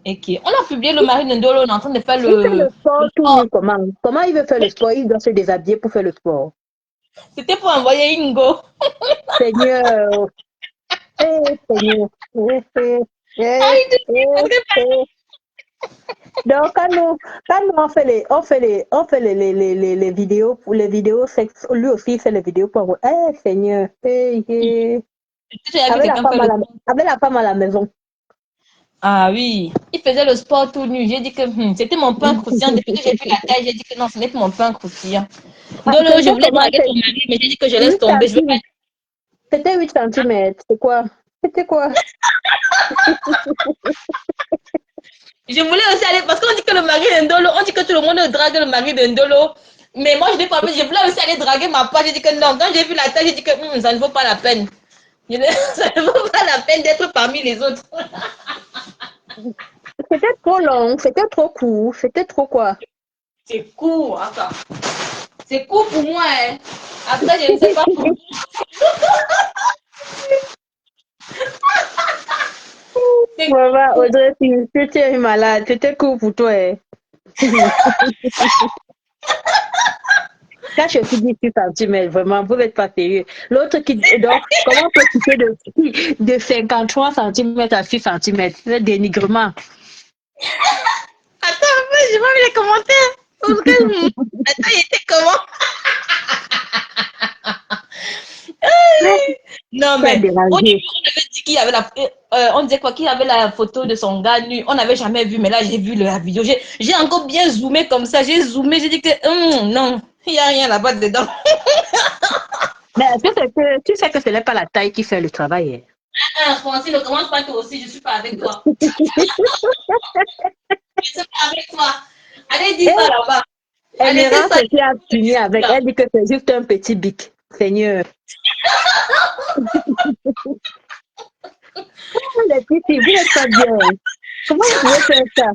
Ok. On a publié le mari de Ndolo, on est en train de faire Il fait le le sport tout sport. nu, comment? Comment il veut faire le sport? Il doit se déshabiller pour faire le sport. C'était pour envoyer Ingo. Seigneur, Seigneur. Ah, Eh, il dit, il eh, faudrait pas. eh. Donc, quand nous on fait les vidéos, pour les vidéos sexes, lui aussi il fait les vidéos pour, Seigneur, Est-ce que tu as vu quelqu'un faire le sport? avec la femme à la maison. Ah oui, il faisait le sport tout nu. J'ai dit que c'était mon pain croustillant. Depuis que j'ai vu la taille, j'ai dit que non, ce n'est pas mon pain croustillant. Ah, Ndolo, je c'était voulais comment? draguer ton mari, mais j'ai dit que je laisse 8 tomber. Je veux pas. centimes. C'était 8 centimètres. C'est quoi? C'était quoi? Je voulais aussi aller, parce qu'on dit que le mari de Ndolo, on dit que tout le monde drague le mari de Ndolo. Mais moi, je n'ai pas envie. Je voulais aussi aller draguer ma part. J'ai dit que non. Quand j'ai vu la taille, j'ai dit que ça ne vaut pas la peine. Ça ne vaut pas la peine d'être parmi les autres. C'était trop long, c'était trop court, c'était trop quoi? C'est court, attends. C'est court pour moi, hein. Après, je ne sais pas pour vous. C'est Maman, court. Audrey, tu es malade, c'était court pour toi. Hein. Quand je suis dit 6 centimètres, vraiment, vous n'êtes pas sérieux. L'autre qui, donc, comment on peut quitter de 53 centimètres à 6 centimètres? C'est dénigrement. Attends, je vois les commentaires. Attends, il était comment? Non, Ça a mais au début, dérangé. on avait dit qu'il y avait on disait quoi, qu'il y avait la photo de son gars nu. On n'avait jamais vu, mais là, j'ai vu la vidéo. J'ai encore bien zoomé comme ça. J'ai zoomé, j'ai dit que non, il n'y a rien là-bas dedans. Mais tu sais que ce n'est pas la taille qui fait le travail. Francine, ne commence pas toi aussi, je ne suis pas avec toi. Hein. Je ne suis pas avec toi. Allez, dis Et ça là-bas. elle Allez, c'est ira ça. se faire finir avec. Elle dit que c'est juste un petit bic. Seigneur. Les petits filles, vous n'êtes pas bien. Comment vous pouvez faire ça?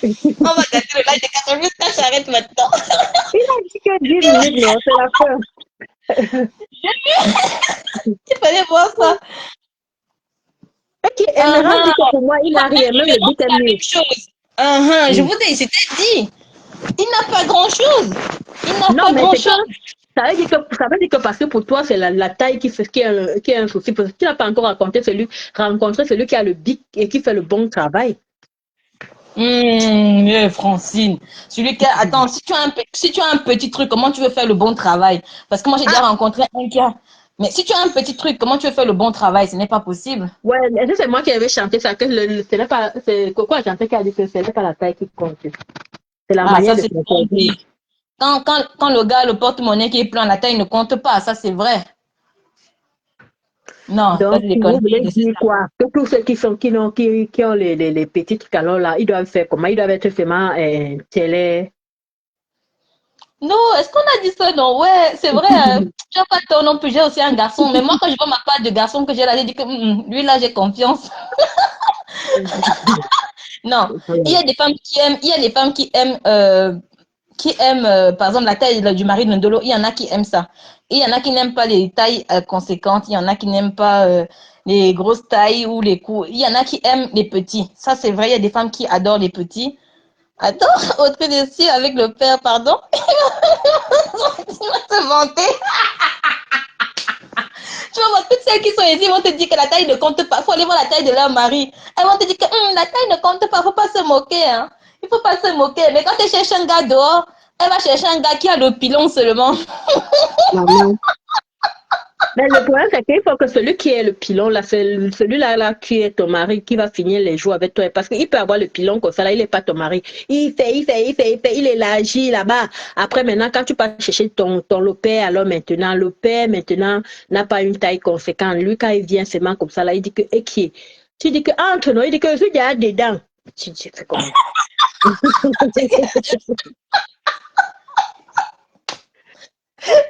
On va gâter le live de 4 minutes quand j'arrête maintenant. Il a dit que 10 minutes, non, c'est la fin. Il fallait voir ça. Ok, Emerald dit que pour moi, il n'a rien, même le bic est La mieux. même chose. Je vous ai, c'était dit. Il n'a pas grand-chose. Il n'a Non, pas mais c'est que grand-chose. ça veut dire que parce que pour toi, c'est la taille qui est un souci. Parce que tu n'as pas encore rencontré celui qui a le bic et qui fait le bon travail. Francine. Attends, si tu as un petit truc, comment tu veux faire le bon travail? Parce que moi, j'ai déjà rencontré un gars. Mais si tu as un petit truc, comment tu veux faire le bon travail? Ce n'est pas possible. Ouais, mais c'est moi qui avais chanté ça, que ce n'est pas, c'est Coco a chanté qui a dit que ce n'est pas la taille qui compte. C'est la Ah, manière ça, de c'est faire. bon dire. Quand le gars, le porte-monnaie qui est plein, la taille ne compte pas. Ça, c'est vrai. Non, ça, Donc, c'est des vous voulez conneries. dire quoi? Que tous ceux qui ont les petits trucs, alors là, ils doivent faire comment? Ils doivent être seulement télé. Non, est-ce qu'on a dit ça? Non, ouais, c'est vrai. Tu n'as pas tort non plus. J'ai aussi un garçon. Mais moi, quand je vois ma part de garçon que j'ai là, j'ai dit que lui, là, j'ai confiance. Non, il y a des femmes qui aiment, il y a des femmes qui aiment, par exemple, la taille du mari de Ndolo. Il y en a qui aiment ça. Et il y en a qui n'aiment pas les tailles conséquentes. Il y en a qui n'aiment pas les grosses tailles ou les coups. Il y en a qui aiment les petits. Ça, c'est vrai. Il y a des femmes qui adorent les petits. Attends, autre dessus avec le père, pardon. Tu vas te vanter. Tu vas voir toutes celles qui sont ici vont te dire que la taille ne compte pas. Il faut aller voir la taille de leur mari. Elles vont te dire que la taille ne compte pas. Il ne faut pas se moquer. Hein. Il ne faut pas se moquer. Mais quand tu cherches un gars dehors, elle va chercher un gars qui a le pilon seulement. Maman. Mais le problème, c'est qu'il faut que celui qui est le pilon, là, c'est celui-là là, qui est ton mari, qui va finir les jours avec toi. Parce qu'il peut avoir le pilon comme ça, là, il n'est pas ton mari. Il fait, il élargit là-bas. Après, maintenant, quand tu vas chercher ton le père, alors maintenant, le père, maintenant, n'a pas une taille conséquente. Lui, quand il vient seulement comme ça, là, il dit que, et qui est? Tu dis que, entre nous, il dit que je suis déjà dedans. Tu dis, c'est comment?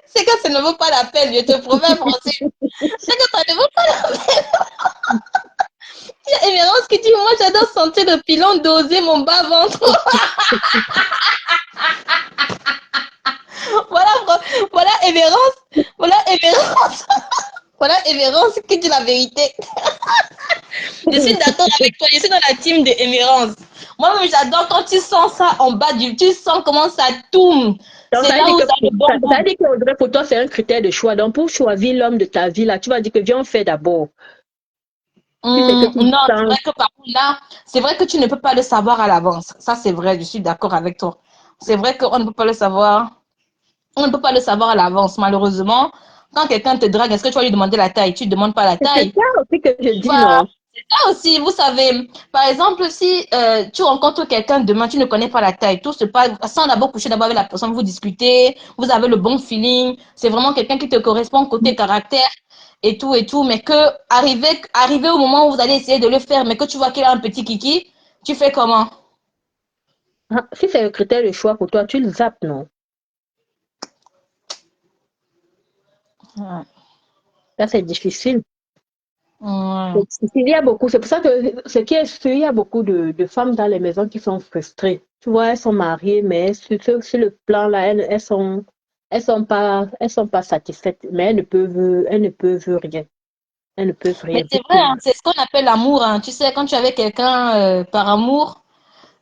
C'est que ça ne vaut pas la peine, je te promets, Francine. C'est que ça ne vaut pas la peine. Il y a Émérance qui dit, moi, j'adore sentir le pilon doser mon bas-ventre. Voilà, voilà Émérance. Voilà Émérance. Voilà Émérance qui dit la vérité. Je suis d'accord avec toi, je suis dans la team de Émérance. Moi-même, j'adore quand tu sens ça en bas du... Tu sens comment ça tourne. Donc, C'est là où ça a le bon ça goût. dit que pour toi, c'est un critère de choix. Donc, pour choisir l'homme de ta vie, là, tu vas dire que viens, on fait d'abord. Tu sais que tu Non, c'est sens. vrai que par contre là, c'est vrai que tu ne peux pas le savoir à l'avance. Ça, c'est vrai, je suis d'accord avec toi. C'est vrai qu'on ne peut pas le savoir. On ne peut pas le savoir à l'avance, malheureusement. Quand quelqu'un te drague, est-ce que tu vas lui demander la taille? Tu ne demandes pas la C'est taille. ça aussi que je Tu dis, vois, non? c'est ça aussi, vous savez. Par exemple, si tu rencontres quelqu'un demain, tu ne connais pas la taille. Tout se passe, sans d'abord coucher d'abord avec la personne, vous discutez, vous avez le bon feeling. C'est vraiment quelqu'un qui te correspond côté caractère et tout. Mais que arriver au moment où vous allez essayer de le faire, mais que tu vois qu'il a un petit kiki, tu fais comment? Ah, si c'est un critère de choix pour toi, tu le zappes, non? Ouais. Là, c'est difficile. Ouais. C'est difficile. Il y a beaucoup, c'est pour ça que ce qui est sûr, il y a beaucoup de femmes dans les maisons qui sont frustrées. Tu vois, elles sont mariées, mais sur le plan là, elles sont pas satisfaites, mais elles ne peuvent rien. Elles ne peuvent Mais rien c'est du vrai, tout. hein, c'est ce qu'on appelle l'amour. Hein. Tu sais, quand tu es avec quelqu'un par amour,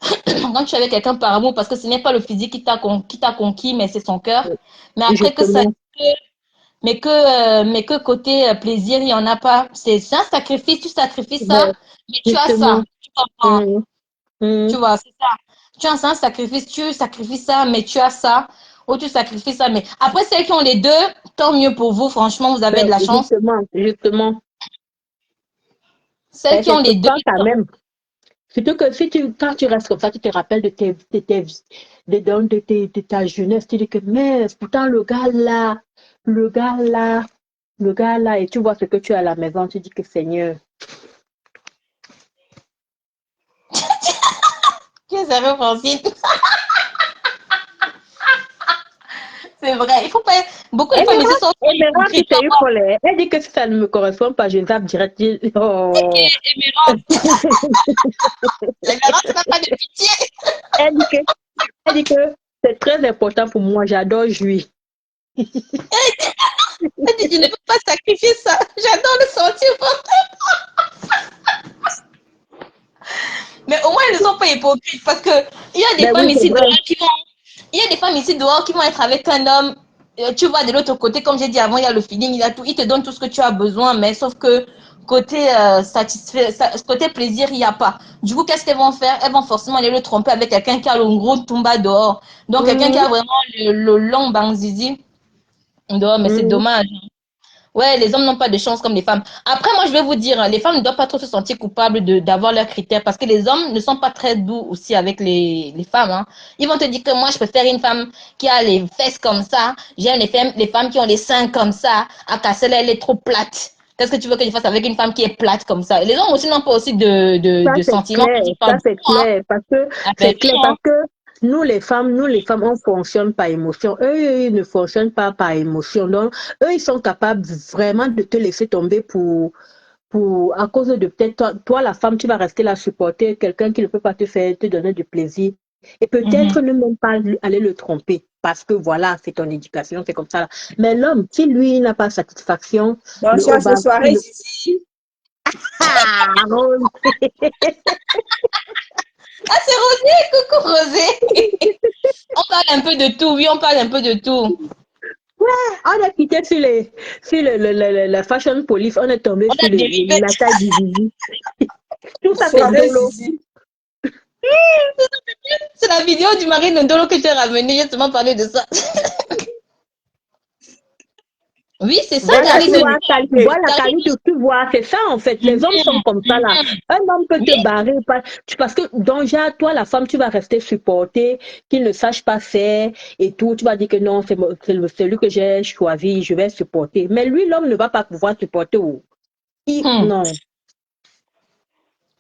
quand tu es avec quelqu'un par amour, parce que ce n'est pas le physique qui t'a conquis, mais c'est son cœur. Mais après que ça, Justement. mais que côté plaisir, il n'y en a pas. C'est un sacrifice, tu sacrifies ça, Ouais, mais tu as ça. justement. Tu comprends? Hum, hum. Tu vois, c'est ça. Tu as un sacrifice, tu sacrifies ça, mais tu as ça. Ou tu sacrifies ça, mais après, celles qui ont les deux, tant mieux pour vous. Franchement, vous avez Ben, de la chance. justement, justement. Celles Ben, qui c'est ont les deux, frustrant quand même. Surtout que si quand tu restes comme ça, tu te rappelles de ta jeunesse, tu dis que, mais pourtant le gars là, le gars là, et tu vois ce que tu as à la maison, tu dis que Seigneur. tu es sérieux, Francine. C'est vrai. Il faut pas. Beaucoup de femmes ici sont Émeraude, hypocrites. tu t'es eu folle. Elle dit que si ça ne me correspond pas, je zappe direct. Oh. Émeraude, Émeraude, tu n'as pas de pitié. Elle dit que, elle dit que c'est très important pour moi, j'adore jouir. Elle dit, je ne peux pas sacrifier ça. J'adore le sentir. Mais au moins, elles ne sont pas hypocrites parce que il y a des Ben femmes oui, c'est ici vrai. dehors qui vont. Il y a des femmes ici dehors qui vont être avec un homme. Tu vois, de l'autre côté, comme j'ai dit avant, il y a le feeling, il y a tout. Il te donne tout ce que tu as besoin, mais sauf que côté côté plaisir, il n'y a pas. Du coup, qu'est-ce qu'elles vont faire? Elles vont forcément aller le tromper avec quelqu'un qui a le gros tumba dehors. Donc, quelqu'un qui Hum, a vraiment le long bangzizi dehors, mais c'est hum. dommage. Ouais, les hommes n'ont pas de chance comme les femmes. Après, moi, je vais vous dire, hein, les femmes ne doivent pas trop se sentir coupables d'avoir leurs critères parce que les hommes ne sont pas très doux aussi avec les femmes. Hein. Ils vont te dire que moi, je préfère une femme qui a les fesses comme ça. J'aime les femmes qui ont les seins comme ça. À casser, elle est trop plate. Qu'est-ce que tu veux que je fasse avec une femme qui est plate comme ça? Les hommes aussi n'ont pas aussi Ça, de c'est sentiments. clair, Je dis pas ça, du c'est tout, hein. clair, parce que Ah ben c'est clair, non, hein. nous les femmes, on fonctionne par émotion. Eux, ils ne fonctionnent pas par émotion. Donc, eux, ils sont capables vraiment de te laisser tomber à cause de peut-être toi, la femme, tu vas rester là supporter quelqu'un qui ne peut pas te donner du plaisir. Et peut-être ne même pas aller le tromper. Parce que voilà, c'est ton éducation, c'est comme ça. Là. Mais l'homme, si lui n'a pas satisfaction, Bonsoir, ce soirée ici. Ah, Rose. Ah, c'est Rosé, coucou Rosé. On parle un peu de tout, oui, on parle un peu de tout. On a quitté sur la fashion police, on est tombé sur la taille du zizi. Tout ça, c'est Ndolo. C'est la vidéo du mari de Ndolo que tu as ramené, j'ai seulement parlé de ça. Oui, c'est ça. Tu vois, c'est ça en fait. Les hommes sont comme ça là. Un homme peut te barrer parce que déjà, toi, la femme, tu vas rester supporter, qu'il ne sache pas faire et tout. Tu vas dire que non, c'est celui que j'ai choisi, je vais supporter. Mais lui, l'homme ne va pas pouvoir supporter. Non.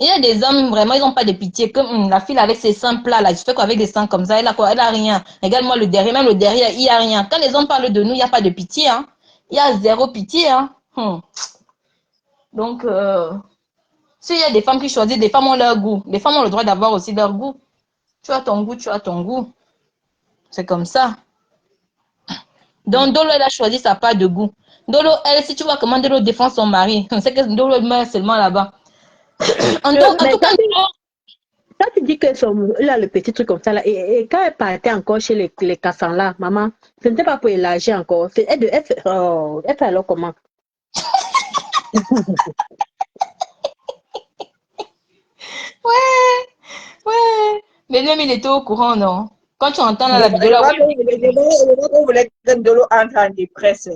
Il y a des hommes, vraiment, ils n'ont pas de pitié. Comme la fille avec ses seins plats, là, je fais quoi avec des seins comme ça? Elle a quoi? Elle a rien. Regarde-moi le derrière, même le derrière, il n'y a rien. Quand les hommes parlent de nous, il n'y a pas de pitié. Hein. Il y a zéro pitié. Hein. Donc, s'il y a des femmes qui choisissent, des femmes ont leur goût. Les femmes ont le droit d'avoir aussi leur goût. Tu as ton goût, tu as ton goût. C'est comme ça. Donc, Dolo, elle a choisi sa part de goût. Dolo, elle, si tu vois comment Dolo défend son mari, c'est que Dolo meurt seulement là-bas. En tout cas, quand tu dis que là, le petit truc comme ça, là, et quand elle partait encore chez les cassants là, maman, ce n'était pas pour élargir encore. Elle fait alors comment? ouais. Mais même, il était au courant, non? Quand tu entends là, la vidéo là. On voulait que Ndolo entre en dépresse.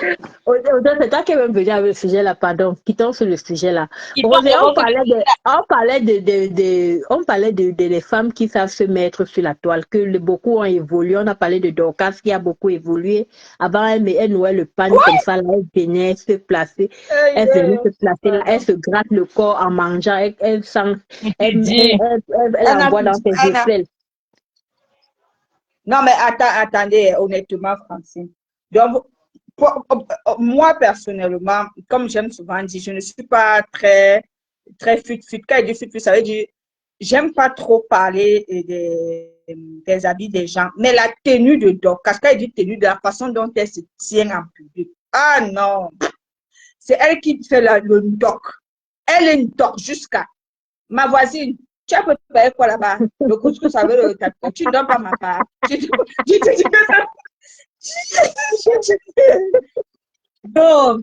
C'est toi qui es même venu avec le sujet là, pardon. Quittons sur le sujet là. On parlait des femmes qui savent se mettre sur la toile, que beaucoup ont évolué. On a parlé de Dorcas qui a beaucoup évolué. Avant, elle nouait le pan comme ça, là, elle venait se placer. Elle venait se placer là, elle se gratte le corps en mangeant. Elle envoie dans ses aisselles. Non, mais attendez, honnêtement, Francine. Donc, moi, personnellement, comme j'aime souvent dire, je ne suis pas très fut-fut. Quand je dis fut-fut, ça veut dire, j'aime pas trop parler des habits des gens, mais la tenue de Dorcas, quand elle dit tenue, de la façon dont elle se tient en public. Ah non! C'est elle qui fait le doc. Elle est une doc jusqu'à ma voisine. Tu as préparé quoi là-bas? Le couscous, ça veut le tatou. Tu ne donnes pas ma part. Tu te dis que ça. Non,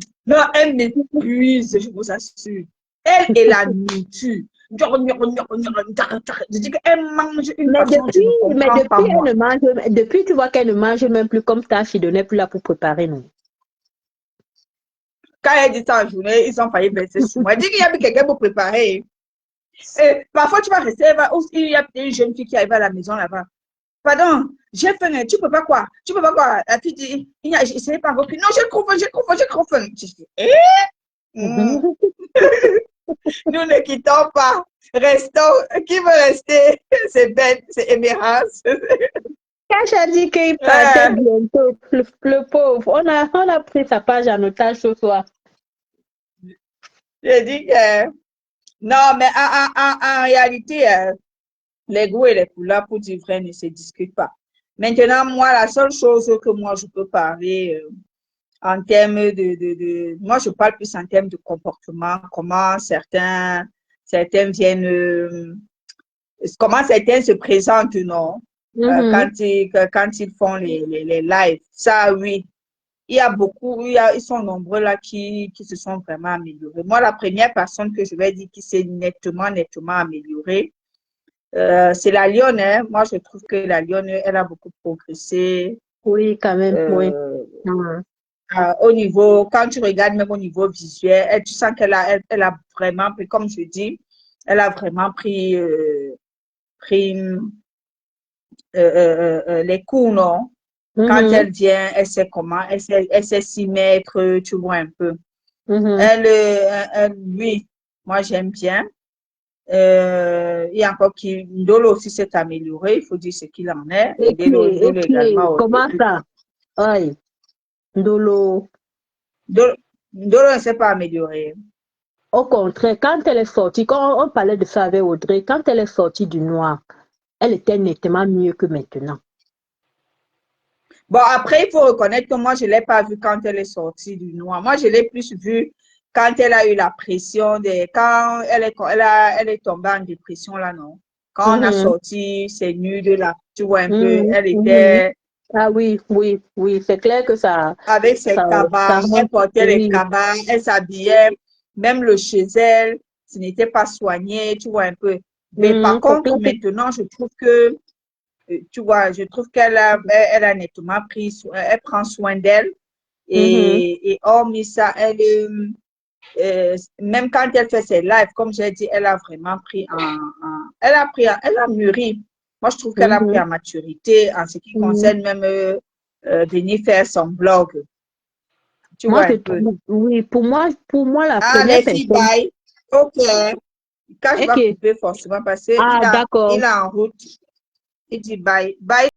elle m'épuise, je vous assure. Elle est la nourriture. Je dis qu'elle mange une façon. Depuis, tu vois qu'elle ne mange même plus comme ça, je ne donnais plus là pour préparer, non. Quand elle dit ça en journée, ils ont failli verser sur moi. Elle dit qu'il y a quelqu'un pour préparer. Et parfois, tu vas rester, il y a une jeune fille qui arrive à la maison là-bas. Pardon, j'ai faim, tu peux pas quoi? Tu peux pas quoi? La fille dit, essayez pas repris. Non, j'ai trop faim. Je dis, Nous ne quittons pas. Restons. Qui veut rester? C'est Ben, c'est Emerance. Quand j'ai dit qu'il partait bientôt, le pauvre, on a pris sa page en otage ce soir. J'ai dit que non, mais en réalité, les goûts et les couleurs, pour dire vrai, ne se discutent pas. Maintenant, moi, la seule chose que moi, je peux parler en termes moi, je parle plus en termes de comportement, comment certains viennent, comment certains se présentent, non? Quand ils font les lives. Ça, oui. Ils sont nombreux là qui se sont vraiment améliorés. Moi, la première personne que je vais dire qui s'est nettement améliorée, c'est la Lionne. Hein. Moi, je trouve que la Lionne, elle a beaucoup progressé. Oui, quand même, oui. Au niveau, quand tu regardes même au niveau visuel, tu sens qu'elle a vraiment pris, comme je dis, elle a vraiment pris les coups, non? Quand elle vient, elle sait comment, elle sait s'y mettre, tu vois un peu. Oui, moi j'aime bien. Il y a encore qui, Ndolo aussi s'est amélioré, il faut dire ce qu'il en est. Et qui, Ndolo également. comment ça? Oui, Ndolo. Ndolo ne s'est pas amélioré. Au contraire, quand elle est sortie, quand on parlait de ça avec Audrey, quand elle est sortie du noir, elle était nettement mieux que maintenant. Bon, après, il faut reconnaître que moi, je ne l'ai pas vue quand elle est sortie du noir. Moi, je l'ai plus vue quand elle a eu la pression, quand elle est tombée en dépression, là, non? Quand on a sorti ses nudes, là, tu vois un peu, elle était... Ah oui, c'est clair que ça... Avec ses cabas, elle portait les cabas, elle s'habillait, même le chez elle, ce n'était pas soigné, tu vois un peu. Mais par contre, maintenant, je trouve que, tu vois, je trouve qu'elle a nettement pris, elle prend soin d'elle. Et hormis ça, même quand elle fait ses lives, comme j'ai dit, elle a vraiment pris elle a mûri. Moi, je trouve qu'elle a pris en maturité en ce qui concerne même venir faire son blog. Tu vois un peu. Oui, pour moi, la Ah, première les filles, personne... bye. Ok. Quand je vais couper forcément parce qu'il est en route. Il dit bye. Bye.